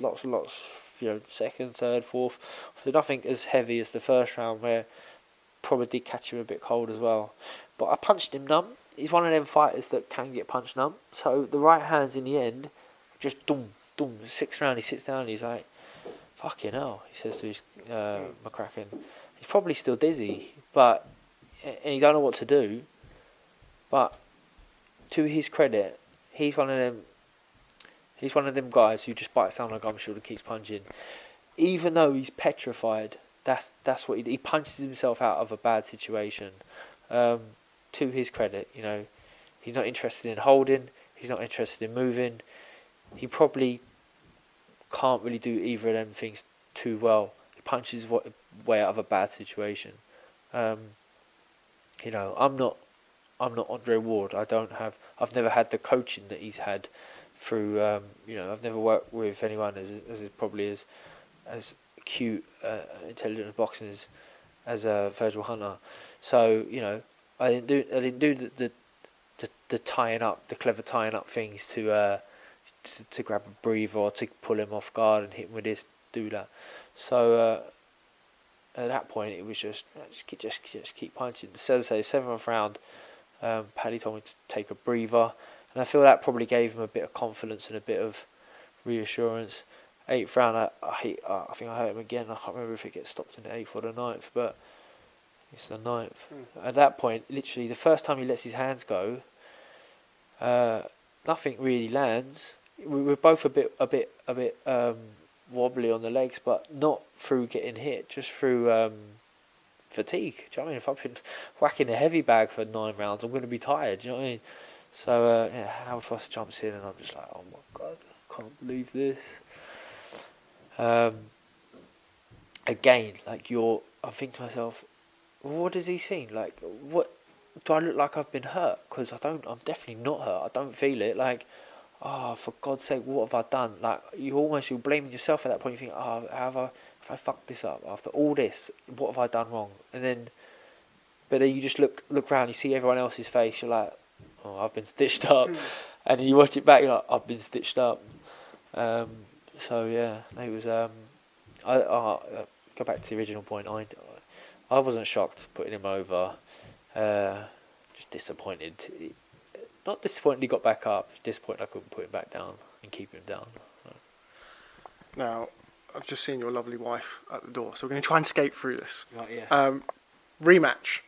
B: second, third, fourth. So nothing as heavy as the first round, where probably did catch him a bit cold as well. But I punched him numb. He's one of them fighters that can get punched numb. So the right hands in the end, just doom. 6th round, he sits down and he's like, fucking hell, he says to his McCracken. He's probably still dizzy, and he don't know what to do. But to his credit, he's one of them guys who just bites down on a gum shield and keeps punching. Even though he's petrified, that's what he punches himself out of a bad situation. To his credit, he's not interested in holding, he's not interested in moving. He probably can't really do either of them things too well. He punches way out of a bad situation. You know, I'm not Andre Ward. I've never had the coaching that he's had through. You know, I've never worked with anyone as probably as acute, intelligent as boxing as Virgil Hunter. So you know, I didn't do the tying up, the clever tying up things to grab a breather or to pull him off guard and hit him with this, do that. So at that point, it was just keep punching. So as I say, 7th round, Paddy told me to take a breather, and I feel that probably gave him a bit of confidence and a bit of reassurance. 8th round, I think I hurt him again. I can't remember if it gets stopped in the 8th or the 9th, but it's the 9th. At that point, literally the first time he lets his hands go, nothing really lands. We were both a bit wobbly on the legs, but not through getting hit, just through fatigue. Do you know what I mean? If I've been whacking a heavy bag for 9 rounds, I'm going to be tired. Do you know what I mean? So yeah, Howard Foster jumps in, and I'm just like, oh my god, I can't believe this. Again, like I think to myself, what has he seen? Like, what do I look like? I've been hurt? Because I'm definitely not hurt. I don't feel it. Like, oh, for God's sake, what have I done? Like, you're blaming yourself at that point. You think, oh, have I fucked this up? After all this, what have I done wrong? But then you just look around, you see everyone else's face, you're like, oh, I've been stitched up. And then you watch it back, you're like, I've been stitched up. So yeah, it was. I go back to the original point. I wasn't shocked putting him over. Just disappointed. Not disappointed he got back up. Disappointed I couldn't put him back down and keep him down. So.
A: Now, I've just seen your lovely wife at the door, so we're going to try and skate through this.
B: Right, yeah.
A: Rematch.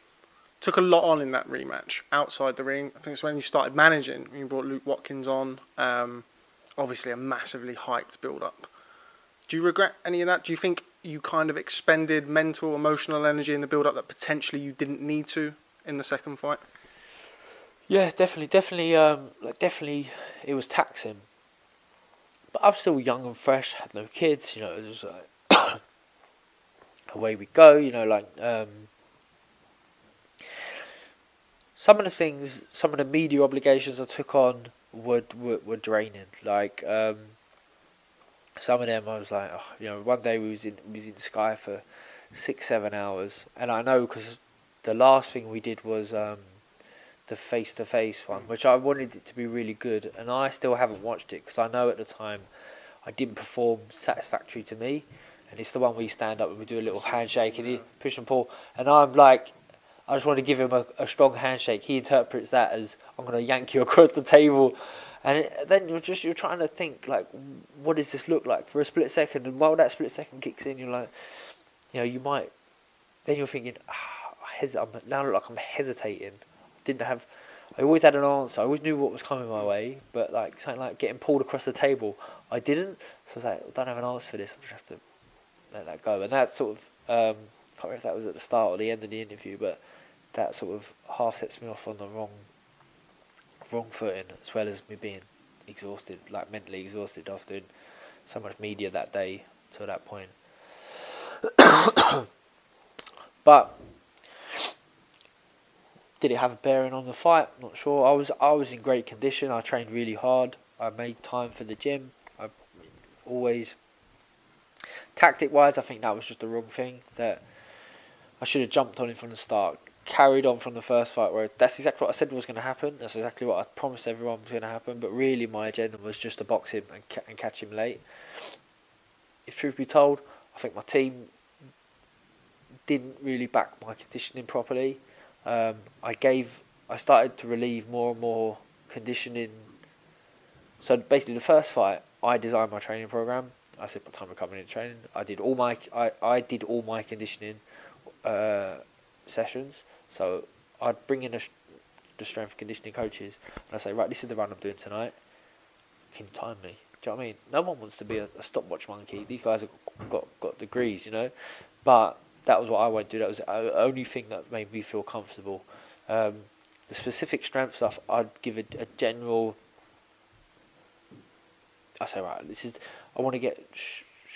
A: Took a lot on in that rematch outside the ring. I think it's when you started managing. You brought Luke Watkins on. Obviously, a massively hyped build-up. Do you regret any of that? Do you think you kind of expended mental, emotional energy in the build-up that potentially you didn't need to in the second fight?
B: Yeah, definitely. Definitely, it was taxing. But I'm still young and fresh. Had no kids. You know, it was like away we go. You know, like some of the media obligations I took on were draining. Like some of them, I was like, oh, you know, one day we was in Sky for 6-7 hours, and I know because the last thing we did was the face-to-face one, which I wanted it to be really good, and I still haven't watched it because I know at the time I didn't perform satisfactory to me, and it's the one where you stand up and we do a little handshake and he push and pull, and I'm like, I just want to give him a strong handshake. He interprets that as I'm going to yank you across the table, and then you're trying to think like, what does this look like for a split second? And while that split second kicks in, you're like, you know, you might. Then you're thinking, I now look like I'm hesitating. I always had an answer. I always knew what was coming my way, but like something like getting pulled across the table, I didn't. So I was like, I don't have an answer for this. I just have to let that go. And that sort of, can't remember if that was at the start or the end of the interview, but that sort of half sets me off on the wrong footing, as well as me being exhausted, like mentally exhausted after doing so much media that day to that point. But did it have a bearing on the fight? Not sure. I was in great condition. I trained really hard. I made time for the gym. I always, tactic wise, I think that was just the wrong thing. That I should have jumped on him from the start. Carried on from the first fight, where that's exactly what I said was going to happen. That's exactly what I promised everyone was going to happen. But really, my agenda was just to box him and catch him late. If truth be told, I think my team didn't really back my conditioning properly. I started to relieve more and more conditioning. So basically, the first fight, I designed my training program. I said, "What time we're coming in training?" I did all my conditioning sessions. So I'd bring in the strength conditioning coaches, and I say, "Right, this is the run I'm doing tonight. Can you time me?" Do you know what I mean? No one wants to be a stopwatch monkey. These guys have got degrees, you know. But that was what I went to do. That was the only thing that made me feel comfortable. The specific strength stuff, I'd give it a general. I say, right, I want to get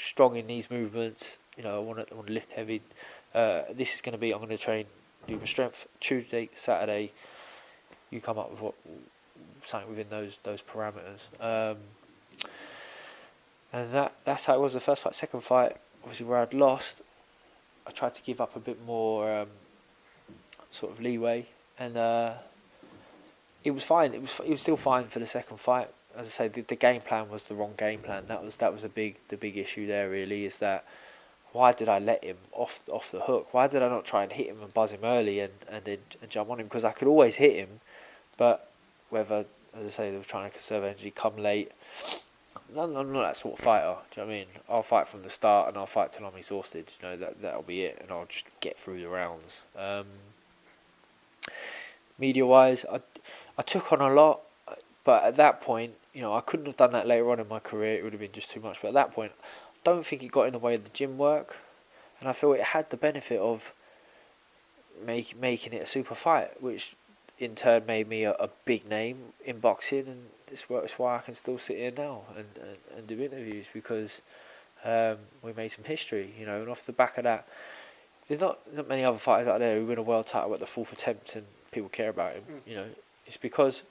B: strong in these movements. You know, I want to lift heavy. This is going to be, I'm going to train, do my strength Tuesday, Saturday. You come up with something within those parameters. And that's how it was the first fight. Second fight, obviously where I'd lost, I tried to give up a bit more sort of leeway, and it was fine. It was still fine for the second fight. As I say, the game plan was the wrong game plan. That was the big issue there. Really, is that why did I let him off the hook? Why did I not try and hit him and buzz him early and then jump on him? Because I could always hit him, but whether, as I say, they were trying to conserve energy, come late. I'm not that sort of fighter. Do you know what I mean? I'll fight from the start and I'll fight till I'm exhausted. You know, that'll be it, and I'll just get through the rounds. Media wise, I took on a lot, but at that point, you know, I couldn't have done that later on in my career. It would have been just too much. But at that point, I don't think it got in the way of the gym work, and I feel it had the benefit of making it a super fight, which in turn made me a big name in boxing, and it's why I can still sit here now and do interviews, because we made some history, you know. And off the back of that, there's not many other fighters out there who win a world title at the 4th attempt and people care about him. You know, it's because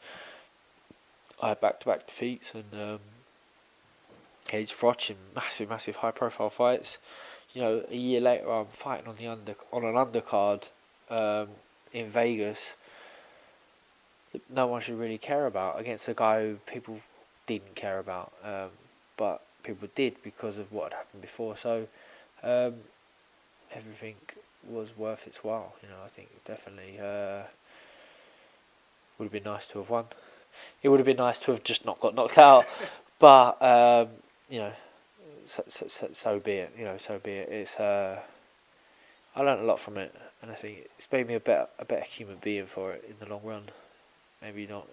B: I had back-to-back defeats and Cage Froch in massive high-profile fights. You know, a year later I'm fighting on an undercard in Vegas that no one should really care about, against a guy who people didn't care about, but people did because of what had happened before. So everything was worth its while. You know, I think definitely would have been nice to have won. It would have been nice to have just not got knocked out, but you know, so be it. You know, so be it. It's I learned a lot from it, and I think it's made me a better human being for it in the long run. Maybe not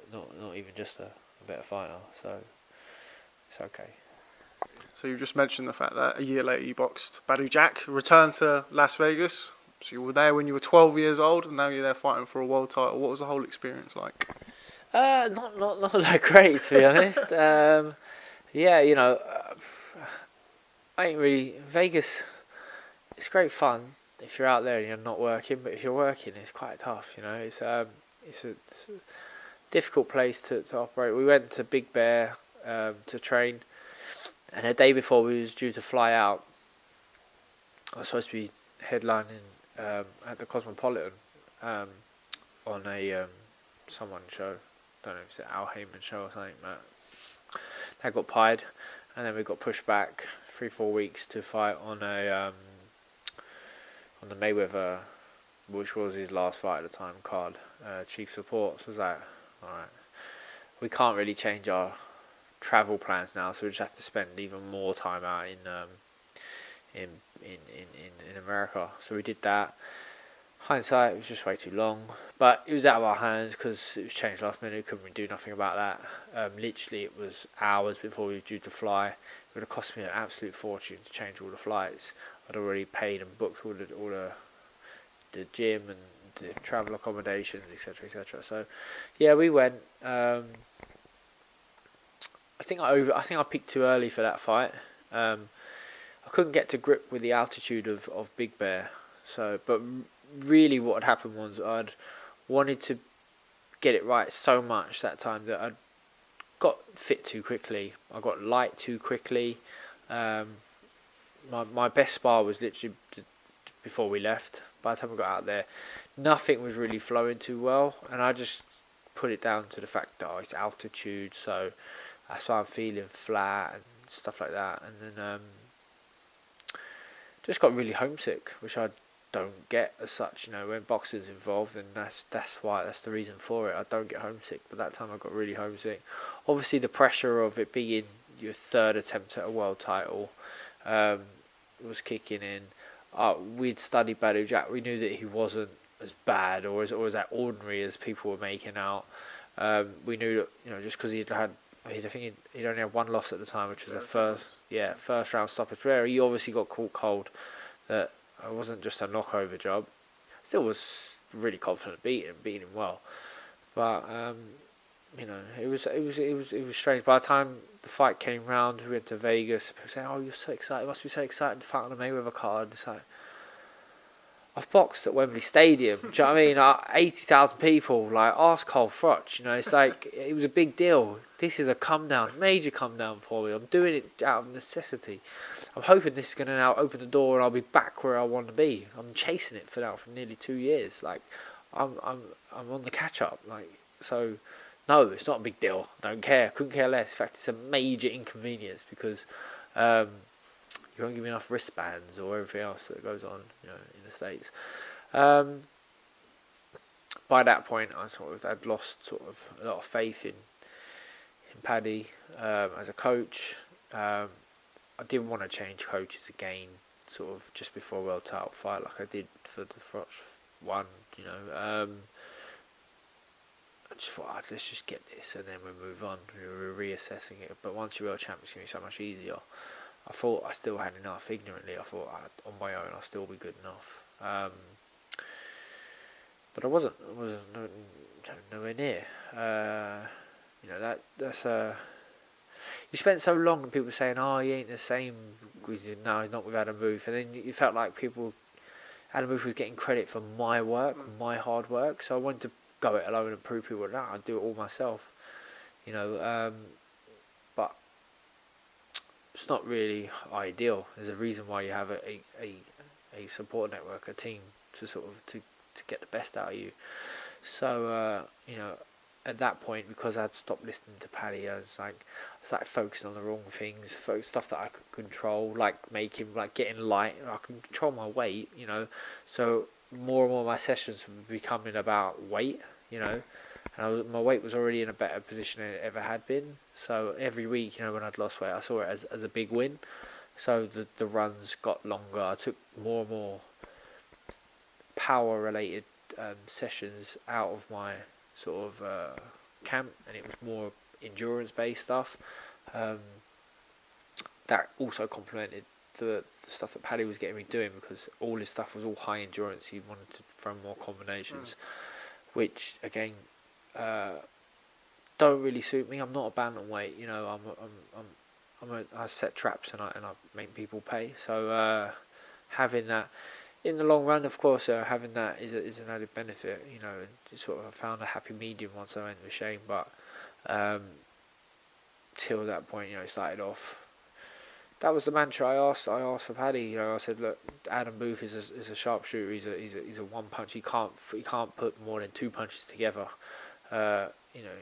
B: even just a better fighter. So it's okay.
A: So you just mentioned the fact that a year later you boxed Badou Jack, returned to Las Vegas. So you were there when you were 12 years old, and now you're there fighting for a world title. What was the whole experience like?
B: Not that great, to be honest. Yeah, you know, I ain't really Vegas. It's great fun if you're out there and you're not working, but if you're working, it's quite tough. You know, it's a difficult place to operate. We went to Big Bear to train, and the day before we was due to fly out, I was supposed to be headlining at the Cosmopolitan on a someone show. Don't know if it's an Al Heyman show or something, but that got pied, and then we got pushed back 3-4 weeks to fight on a on the Mayweather, which was his last fight at the time, card. Chief Support. So I was like, alright, we can't really change our travel plans now, so we just have to spend even more time out in America. So we did that. Hindsight, it was just way too long, but it was out of our hands because it was changed last minute. We couldn't really do nothing about that. Literally, it was hours before we were due to fly. It would have cost me an absolute fortune to change all the flights. I'd already paid and booked all the gym and the travel accommodations, etc., etc. So, yeah, we went. I think I peaked too early for that fight. I couldn't get to grip with the altitude of Big Bear. So, but really, what had happened was I'd wanted to get it right so much that time that I got fit too quickly. I got light too quickly. My best spar was literally before we left. By the time we got out there, nothing was really flowing too well, and I just put it down to the fact that it's altitude, so that's why I'm feeling flat and stuff like that. And then just got really homesick, which I don't get as such. You know, when boxing's involved, and that's the reason for it. I don't get homesick, but that time I got really homesick. Obviously, the pressure of it being your third attempt at a world title was kicking in. We'd studied Badou Jack. We knew that he wasn't as bad or as that ordinary as people were making out. We knew that, you know, just because he'd only had one loss at the time, which was a first round stoppage. Where he obviously got caught cold. That it wasn't just a knockover job. Still was really confident beating him well. But you know, it was strange. By the time the fight came round, we went to Vegas. People saying, "Oh, you're so excited! You must be so excited to fight on a Mayweather card." It's like, I've boxed at Wembley Stadium. Do you know what I mean? 80,000 people, like, ask Carl Froch. You know, it's like, it was a big deal. This is a come down, major come down for me. I'm doing it out of necessity. I'm hoping this is going to now open the door and I'll be back where I want to be. I'm chasing it for now for nearly 2 years. Like, I'm on the catch up. Like, so, no, it's not a big deal. I don't care. Couldn't care less. In fact, it's a major inconvenience because you won't give me enough wristbands or everything else that goes on, you know, in the States. By that point, I'd lost sort of a lot of faith in Paddy as a coach. I didn't want to change coaches again, sort of just before a world title fight, like I did for the Froch one. You know, I just thought, let's just get this and then we'll move on. We were reassessing it. But once you're world champion, it's going to be so much easier. I thought I still had enough. Ignorantly, I thought on my own I'll still be good enough. But I wasn't nowhere near. You know, that's you spent so long and people saying, "Oh, he ain't the same." No, he's not with Adam Booth. And then you felt like Adam Booth was getting credit for my work, my hard work. So I wanted to go it alone and prove people that I'd do it all myself. You know, but it's not really ideal. There's a reason why you have a support network, a team to sort of to get the best out of you. So you know, at that point, because I'd stopped listening to Paddy, I started focusing on the wrong things, stuff that I could control, like getting light. I could control my weight, you know. So more and more of my sessions were becoming about weight, you know. And my weight was already in a better position than it ever had been. So every week, you know, when I'd lost weight, I saw it as a big win. So the runs got longer. I took more and more power-related sessions out of my sort of camp, and it was more endurance-based stuff. That also complemented the stuff that Paddy was getting me doing, because all his stuff was all high endurance. He wanted to throw more combinations, which again don't really suit me. I'm not a bantamweight, you know. I set traps and I make people pay. So having that in the long run, of course, having that is an added benefit, you know. And just sort of found a happy medium once I went with Shane, but till that point, you know, it started off. That was the mantra I asked for Paddy. You know, I said, look, Adam Booth is a sharpshooter. He's a one punch. He can't put more than 2 punches together. You know,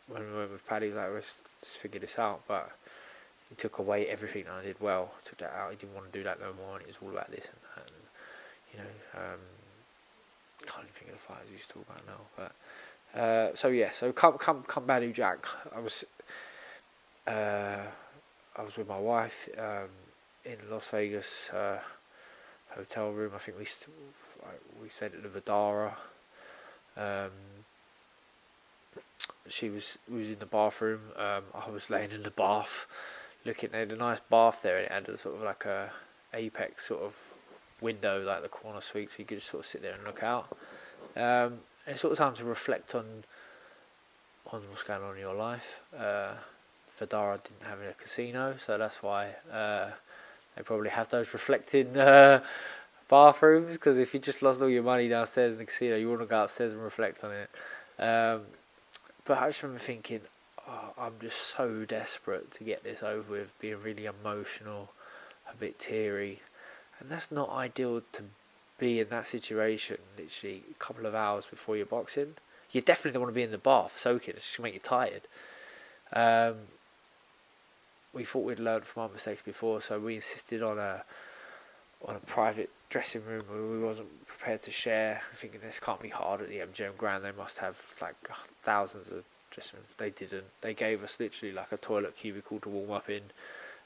B: when we went with Paddy, he was like, let's figure this out. But he took away everything that I did well. Took that out. He didn't want to do that no more. And it was all about this and that. And, you know, can't even think of the fighters we used to talk about now. But so yeah. So come Badou Jack. I was with my wife in Las Vegas hotel room. I think we stayed at the Vidara. We was in the bathroom. I was laying in the bath, looking. They had a nice bath there, and it had a sort of like a apex sort of window, like the corner suite, so you could just sort of sit there and look out. And it's sort of time to reflect on what's going on in your life. Vidara didn't have a casino, so that's why they probably have those reflecting bathrooms, because if you just lost all your money downstairs in the casino, you wouldn't go upstairs and reflect on it. But I just remember thinking, oh, I'm just so desperate to get this over with, being really emotional, a bit teary, and that's not ideal to be in that situation literally a couple of hours before you're boxing. You definitely don't want to be in the bath soaking, it's just going to make you tired. We thought we'd learned from our mistakes before, so we insisted on a private dressing room where we wasn't prepared to share. Thinking this can't be hard at the MGM Grand, they must have like thousands of dressing rooms. They didn't. They gave us literally like a toilet cubicle to warm up in.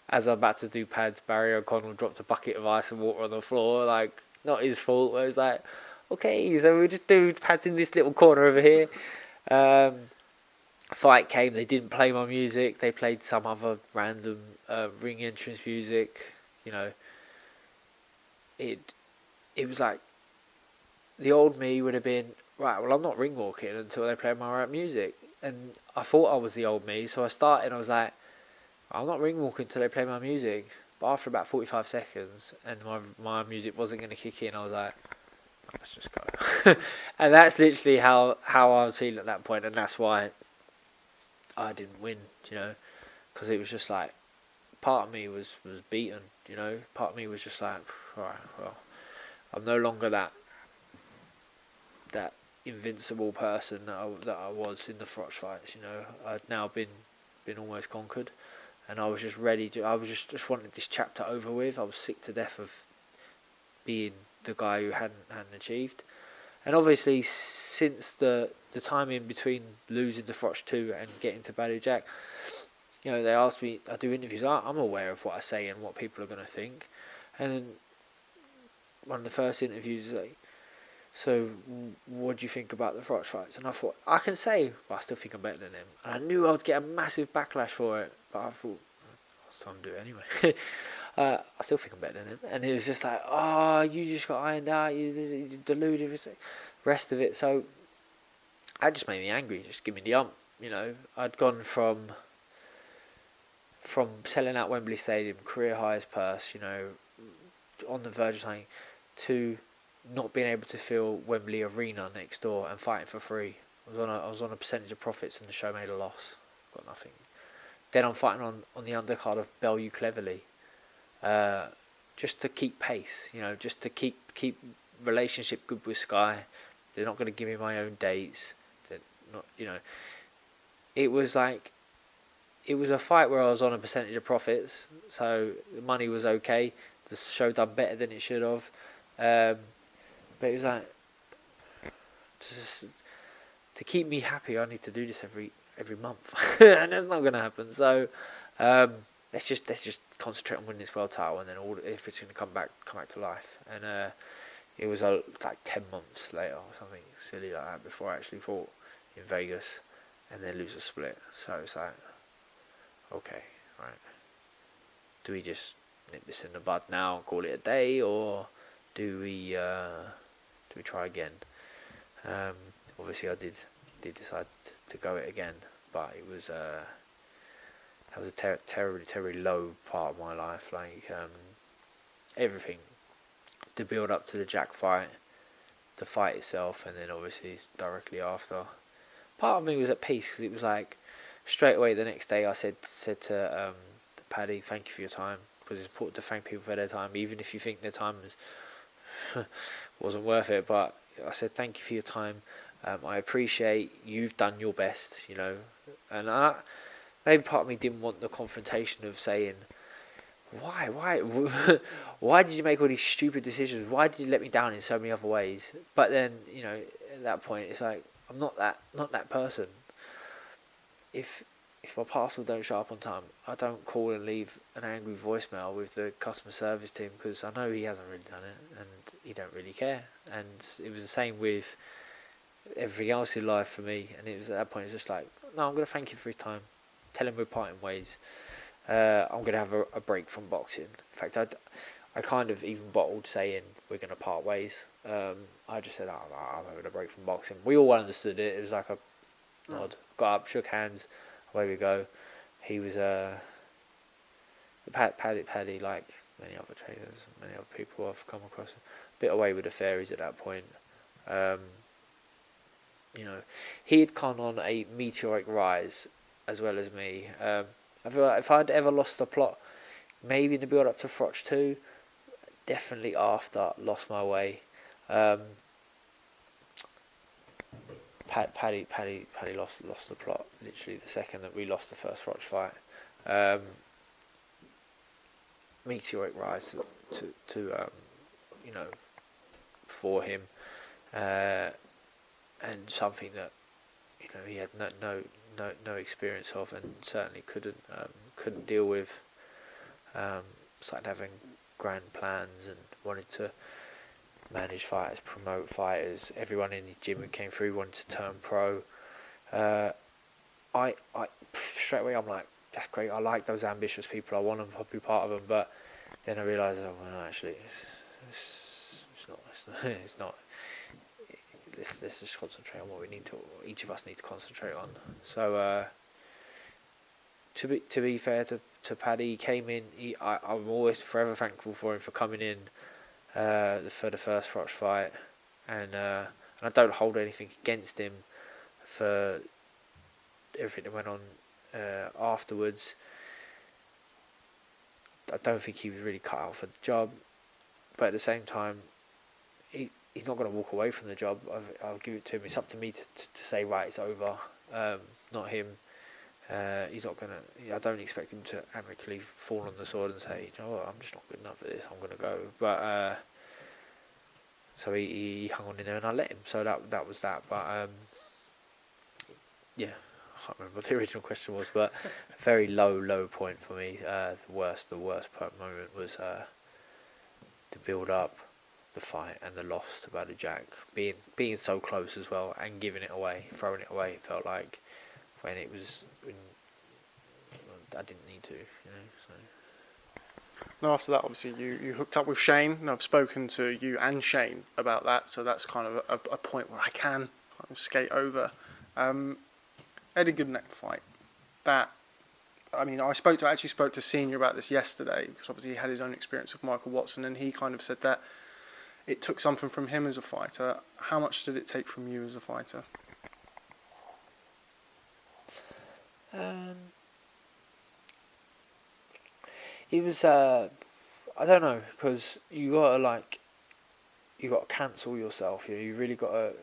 B: As I'm about to do pads, Barry O'Connell dropped a bucket of ice and water on the floor. Like, not his fault. I was like, okay, so we'll just do pads in this little corner over here. Fight came, they didn't play my music, they played some other random ring entrance music. You know, it was like the old me would have been, right, well, I'm not ring walking until they play my rap music. And I thought I was the old me, so I started and I was like, I'm not ring walking until they play my music. But after about 45 seconds and my music wasn't going to kick in, I was like, let's just go. And that's literally how I was feeling at that point, and that's why I didn't win, you know, because it was just like, part of me was beaten, you know, part of me was just like, alright, well, I'm no longer that invincible person that I was in the Froch fights, you know. I'd now been almost conquered, and I was just ready to. I was just wanted this chapter over with. I was sick to death of being the guy who hadn't achieved, and obviously since the time in between losing to Froch 2 and getting to Badu Jack, you know, they asked me. I do interviews. I'm aware of what I say and what people are going to think, and then one of the first interviews is like, so what do you think about the Froch fights? And I thought, I can say, well, I still think I'm better than him. And I knew I would get a massive backlash for it, but I thought, I'll time to do it anyway. I still think I'm better than him. And it was just like, oh, you just got ironed out, you deluded, the rest of it. So that just made me angry, just give me the ump, you know. I'd gone from selling out Wembley Stadium, career highest purse, you know, on the verge of something, to not being able to fill Wembley Arena next door and fighting for free. I was on a percentage of profits and the show made a loss. Got nothing. Then I'm fighting on the undercard of Bellew Cleverly, just to keep pace, you know, just to keep relationship good with Sky. They're not going to give me my own dates. They're not, you know. It was a fight where I was on a percentage of profits, so the money was okay. The show done better than it should have. But it was like, just to keep me happy, I need to do this every month, and that's not going to happen. So let's just concentrate on winning this world title, and then if it's going to come back to life. And it was like 10 months later or something silly like that before I actually fought in Vegas, and then lose a split. So it's like, okay, right, do we just nip this in the bud now and call it a day, or do we try again? Obviously I did decide to go it again, but it was that was a terribly low part of my life. Like everything, the build up to the Jack fight, the fight itself, and then obviously directly after. Part of me was at peace because it was like straight away the next day I said to Paddy, thank you for your time, because it's important to thank people for their time, even if you think their time wasn't worth it. But I said thank you for your time. I appreciate you've done your best, you know, and maybe part of me didn't want the confrontation of saying, why did you make all these stupid decisions? Why did you let me down in so many other ways? But then, you know, at that point, it's like, I'm not that person. If my parcel don't show up on time, I don't call and leave an angry voicemail with the customer service team, because I know he hasn't really done it and he don't really care. And it was the same with everything else in life for me. And it was at that point, it's just like, no, I'm going to thank you for your time. Tell him we're parting ways. I'm going to have a break from boxing. In fact, I kind of even bottled saying we're going to part ways. I just said, I'm having a break from boxing. We all understood it. It was like a nod. Got up, shook hands, away we go. He was Paddy, like many other trainers, many other people I've come across, a bit away with the fairies at that point. You know, he had gone on a meteoric rise as well as me. I feel like if I'd ever lost the plot, maybe in the build up to Froch 2, definitely after lost my way. Paddy lost the plot literally the second that we lost the first Froch fight. Meteoric rise to you know, for him, and something that, you know, he had no experience of, and certainly couldn't deal with. Started having grand plans and wanted to manage fighters, promote fighters. Everyone in the gym who came through wanted to turn pro. I straight away I'm like, that's great. I like those ambitious people. I want them to be part of them. But then I realised, oh well, actually, it's not. let's just concentrate on what each of us need to concentrate on. So to be fair to Paddy, he came in. I'm always forever thankful for him for coming in for the first Froch fight, and I don't hold anything against him for everything that went on afterwards. I don't think he was really cut out for the job, but at the same time, he's not going to walk away from the job. I'll give it to him. It's up to me to say, right, it's over, not him. He's not going to... I don't expect him to amicably fall on the sword and say, you know what, I'm just not good enough at this, I'm going to go. But so he hung on in there and I let him. So that was that. But yeah, I can't remember what the original question was, but a very low point for me. The worst moment was the build up, the fight, and the loss to Badou Jack. Being so close as well and giving it away, throwing it away. It felt like when I didn't need to, you know. So.
A: Now after that, obviously you hooked up with Shane, and I've spoken to you and Shane about that. So that's kind of a point where I can kind of skate over. Eddie Gutknecht fight. That, I mean, I actually spoke to Senior about this yesterday, because obviously he had his own experience with Michael Watson, and he kind of said that it took something from him as a fighter. How much did it take from you as a fighter?
B: It was I don't know, because you gotta cancel yourself. You know, you really gotta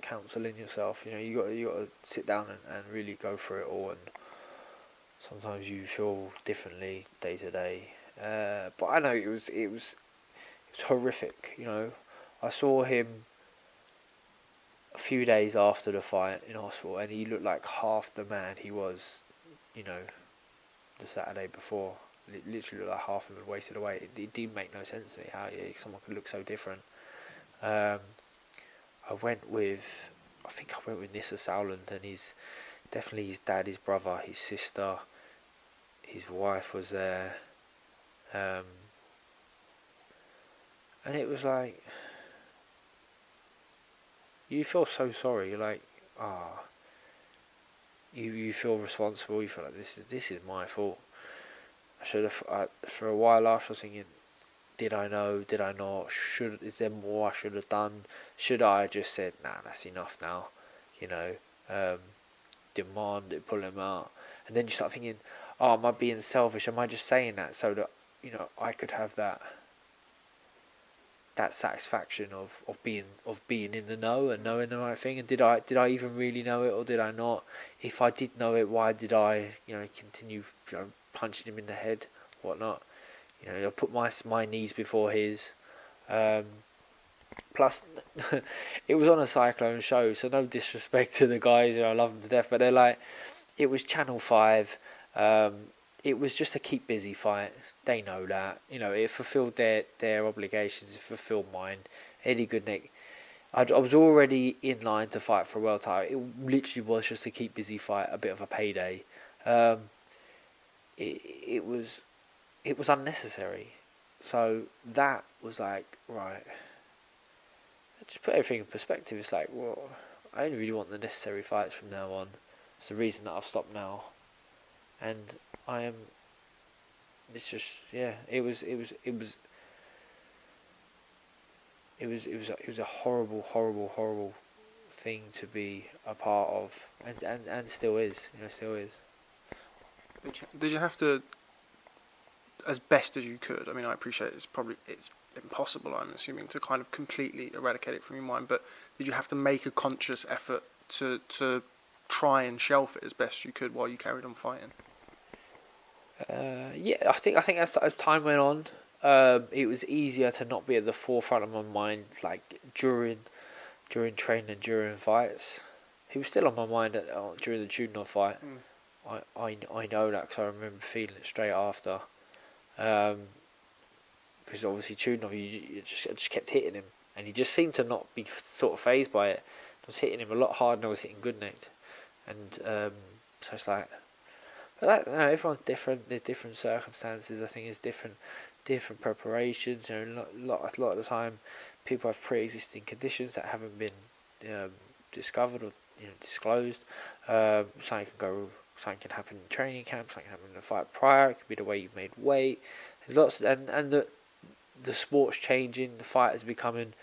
B: counsel in yourself. You know, you gotta sit down and really go through it all. And sometimes you feel differently day to day. But I know it was horrific. You know, I saw him a few days after the fight in hospital, and he looked like half the man he was, you know, the Saturday before. It literally looked like half of him had wasted away. It didn't make no sense to me how someone could look so different. I went with Nissa Sowland, and definitely his dad, his brother, his sister, his wife was there. And it was like, you feel so sorry. You're like, you feel responsible. You feel like this is my fault. I should have. For a while after, I was thinking, did I know? Did I not? Is there more I should have done? Should I have just said, nah, that's enough now? You know, demand it, pull him out, and then you start thinking, am I being selfish? Am I just saying that so that, you know, I could have that satisfaction of being in the know and knowing the right thing? And did I even really know it, or did I not? If I did know it, why did I, you know, continue, you know, punching him in the head, whatnot? You know, I put my knees before his. Plus, it was on a Cyclone show, so no disrespect to the guys, you know, I love them to death, but they're like, it was Channel 5. It was just a keep busy fight. They know that. You know, it fulfilled their obligations. It fulfilled mine. Eddie Gutknecht, I was already in line to fight for a world title. It literally was just a keep busy fight, a bit of a payday. It was unnecessary. So that was like, right, just put everything in perspective. It's like, well, I only really want the necessary fights from now on. It's the reason that I've stopped now. And I am. It's just, yeah. It was a horrible thing to be a part of, and still is. You know, still is.
A: Did you have to, as best as you could? I mean, I appreciate it's impossible, I'm assuming, to kind of completely eradicate it from your mind. But did you have to make a conscious effort to try and shelf it as best you could while you carried on fighting?
B: Yeah, I think as time went on, it was easier to not be at the forefront of my mind, like during training and during fights. He was still on my mind during the Chudinov fight. I know that because I remember feeling it straight after. Because obviously Chudinov, I just kept hitting him, and he just seemed to not be sort of phased by it. I was hitting him a lot harder than I was hitting Gutknecht, and so it's like, but everyone's different. There's different circumstances. I think there's different preparations. You know, a lot of the time, people have pre-existing conditions that haven't been discovered or disclosed. Something can happen in training camp. Something can happen in the fight prior. It could be the way you've made weight. There's lots, and the sport's changing. The fighters are becoming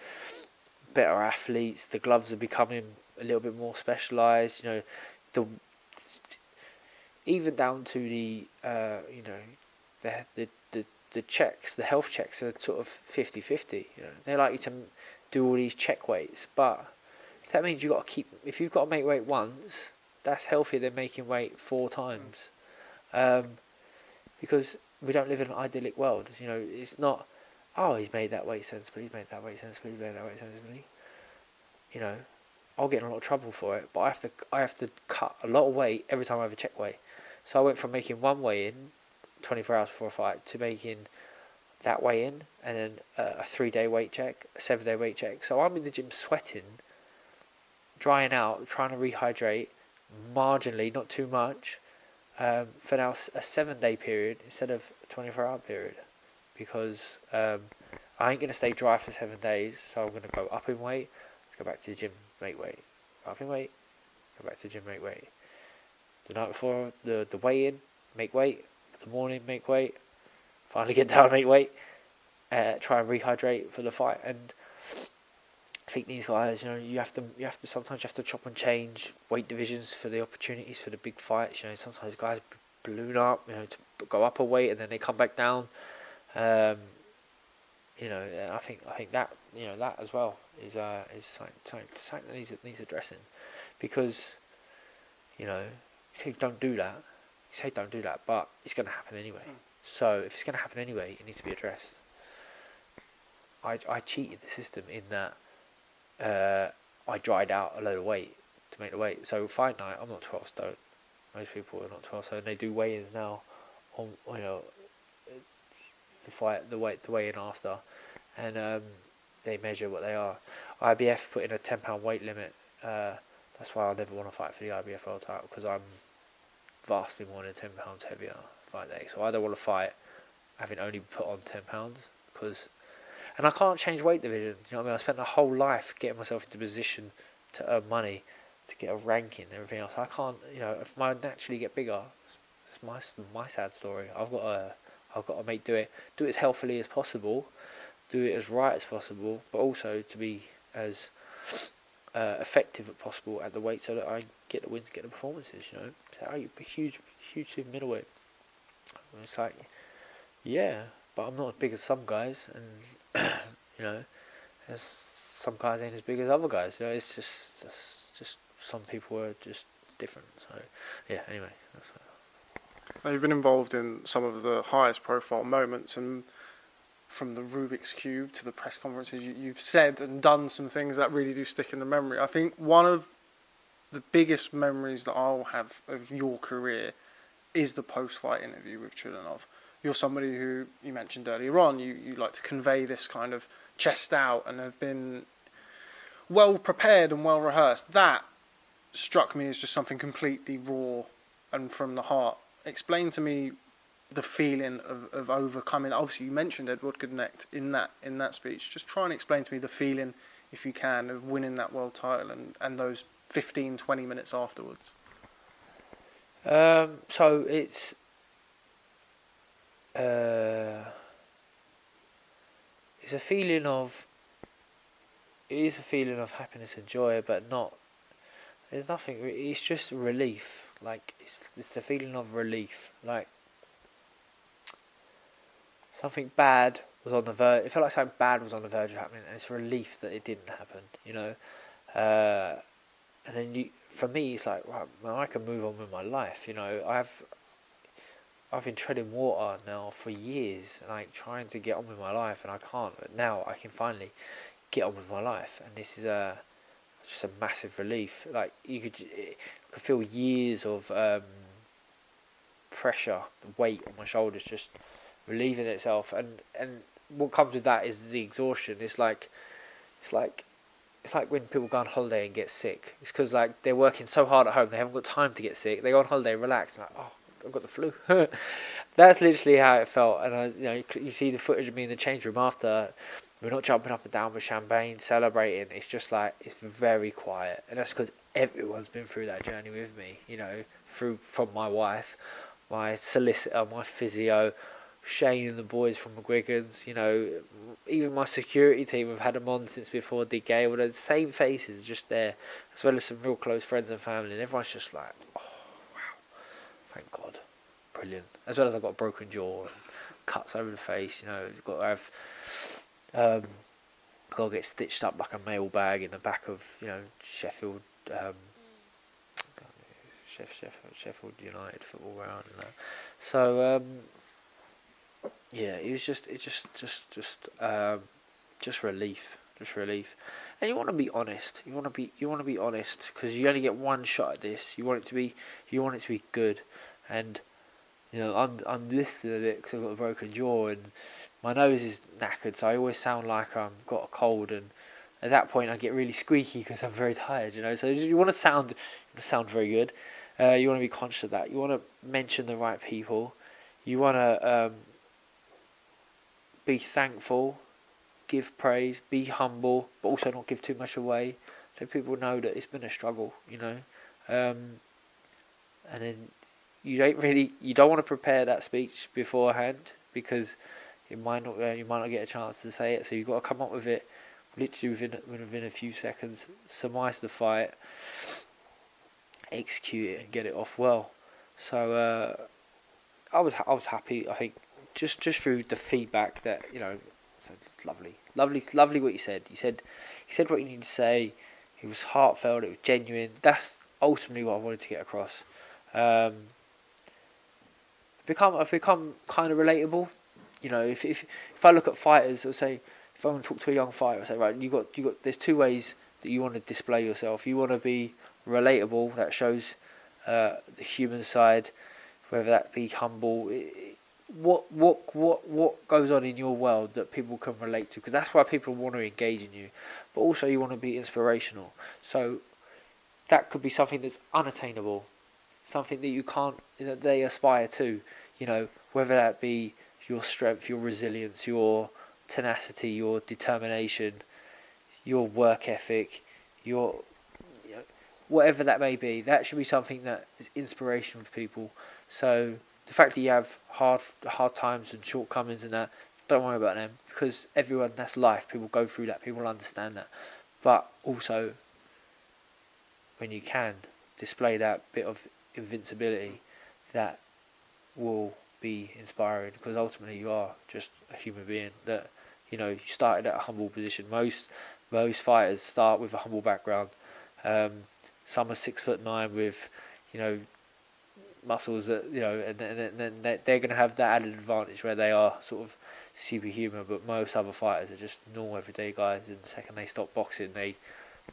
B: better athletes. The gloves are becoming a little bit more specialised. Even down to the checks, the health checks are sort of 50-50. They like you to do all these check weights, but if that means if you've got to make weight once, that's healthier than making weight 4 times, because we don't live in an idyllic world. It's not, oh, he's made that weight sensibly, he's made that weight sensibly, he's made that weight sensibly. I'll get in a lot of trouble for it, but I have to cut a lot of weight every time I have a check weight. So I went from making one weigh in 24 hours before a fight to making that weigh in and then a 3-day weight check, a 7-day weight check. So I'm in the gym sweating, drying out, trying to rehydrate marginally, not too much, for now a 7-day period instead of a 24-hour period, because I ain't going to stay dry for 7 days. So I'm going to go up in weight. Let's go back to the gym, make weight. Up in weight, go back to the gym, make weight. The night before the weigh-in, make weight. The morning, make weight. Finally get down, make weight. Try and rehydrate for the fight. And I think these guys, you have to sometimes chop and change weight divisions for the opportunities for the big fights. Sometimes guys balloon up, to go up a weight and then they come back down. I think that that as well is something that needs addressing, because you say don't do that, but it's going to happen anyway. So if it's going to happen anyway, it needs to be addressed. I cheated the system in that I dried out a load of weight to make the weight. So fight night, I'm not 12 stone. Most people are not 12 stone. They do weigh-ins now on the weigh-in after, and they measure what they are. IBF put in a £10 weight limit. That's why I never want to fight for the IBF World title, because I'm vastly more than £10 heavier fight day. So I don't want to fight having only put on £10, and I can't change weight division. I spent a whole life getting myself into position to earn money, to get a ranking and everything else. I can't, if I naturally get bigger, it's my sad story. I've got to do it as healthily as possible, do it as right as possible, but also to be as effective as possible at the weight, so that I get the wins, get the performances. So I huge super middleweight. And it's like, yeah, but I'm not as big as some guys, and as some guys ain't as big as other guys. It's just some people are just different. So yeah. Anyway,
A: Now, you've been involved in some of the highest profile moments, and from the Rubik's Cube to the press conferences, you've said and done some things that really do stick in the memory. I think one of the biggest memories that I'll have of your career is the post-fight interview with Chulinov. You're somebody who, you mentioned earlier on, you like to convey this kind of chest out and have been well prepared and well rehearsed. That struck me as just something completely raw and from the heart. Explain to me the feeling of overcoming. Obviously, you mentioned Eduard Gutknecht in that speech. Just try and explain to me the feeling, if you can, of winning that world title and those 15-20 minutes afterwards.
B: So it's a feeling of happiness and joy, but not. There's nothing. It's just relief. Like it's the feeling of relief. Like something bad was on the verge. It felt like something bad was on the verge of happening, and it's a relief that it didn't happen. And then for me, it's like, right, well, I can move on with my life. I've been treading water now for years, like trying to get on with my life, and I can't. But now I can finally get on with my life, and this is just a massive relief. Like you could feel years of pressure, the weight on my shoulders just relieving itself, and what comes with that is the exhaustion. It's like when people go on holiday and get sick. It's because like they're working so hard at home, they haven't got time to get sick. They go on holiday, relax, and like, oh, I've got the flu. That's literally how it felt. And you see the footage of me in the change room after. We're not jumping up and down with champagne, celebrating. It's just like, it's very quiet. And that's because everyone's been through that journey with me, you know, from my wife, my solicitor, my physio, Shane and the boys from McGuigan's, you know, even my security team. I've had them on since before DeGale, with the same faces just there, as well as some real close friends and family. And everyone's just like, oh, wow, thank God, brilliant. As well as I've got a broken jaw and cuts over the face, you know, it's got to have... got to get stitched up like a mailbag in the back of, you know, Sheffield United football ground and that. So yeah, it was just relief, And you want to be honest. You want to be honest, because you only get one shot at this. You want it to be good, and you know, I'm listening to it because I've got a broken jaw and my nose is knackered, so I always sound like I've got a cold, and at that point I get really squeaky because I'm very tired, you know. So you want to sound very good. You want to be conscious of that. You want to mention the right people. You want to be thankful, give praise, be humble, but also not give too much away, so people know that it's been a struggle, you know. And then you don't want to prepare that speech beforehand, because you might not get a chance to say it. So you've got to come up with it literally within a few seconds, surmise the fight, execute it, and get it off well. So I was happy. I think just through the feedback that, you know, so it's lovely what you said. You said what you need to say. It was heartfelt. It was genuine. That's ultimately what I wanted to get across. I've become kind of relatable. You know, if I look at fighters, I'll say, if I want to talk to a young fighter, I say, right, you got. There's two ways that you want to display yourself. You want to be relatable. That shows the human side, whether that be humble. What goes on in your world that people can relate to? Because that's why people want to engage in you. But also, you want to be inspirational. So that could be something that's unattainable, something that you can't, that they aspire to. You know, whether that be your strength, your resilience, your tenacity, your determination, your work ethic, your, you know, whatever that may be, that should be something that is inspiration for people. So the fact that you have hard times and shortcomings and that, don't worry about them, because everyone, that's life. People go through that. People understand that. But also, when you can display that bit of invincibility, that will be inspiring, because ultimately you are just a human being that, you know, you started at a humble position. Most fighters start with a humble background. Some are 6'9" with, you know, muscles that, you know, and then they're going to have that added advantage where they are sort of superhuman. But most other fighters are just normal everyday guys, and the second they stop boxing, they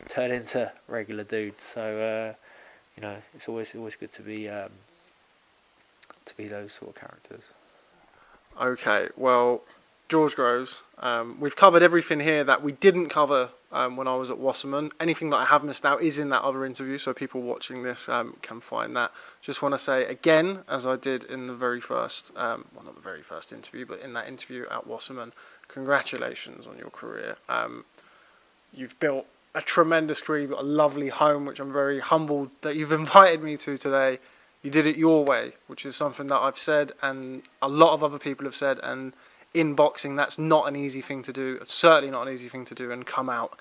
B: turn into regular dudes. So you know, it's always good to be those sort of characters.
A: Okay, well, George Groves, we've covered everything here that we didn't cover when I was at Wasserman. Anything that I have missed out is in that other interview, so people watching this can find that. Just want to say again, as I did in the very first, well, not the very first interview, but in that interview at Wasserman, congratulations on your career. You've built a tremendous career. You've got a lovely home, which I'm very humbled that you've invited me to today. You did it your way, which is something that I've said and a lot of other people have said, and in boxing that's not an easy thing to do. It's certainly not an easy thing to do and come out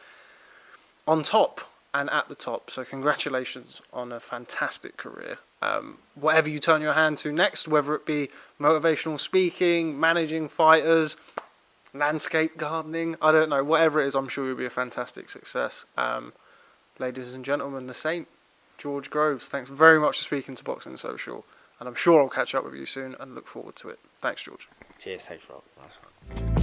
A: on top and at the top. So congratulations on a fantastic career. Whatever you turn your hand to next, whether it be motivational speaking, managing fighters, landscape gardening, I don't know, whatever it is, I'm sure you'll be a fantastic success. Ladies and gentlemen, the Saint, George Groves, thanks very much for speaking to Boxing Social, and I'm sure I'll catch up with you soon and look forward to it. Thanks, George.
B: Cheers, thanks, Rob. Nice one.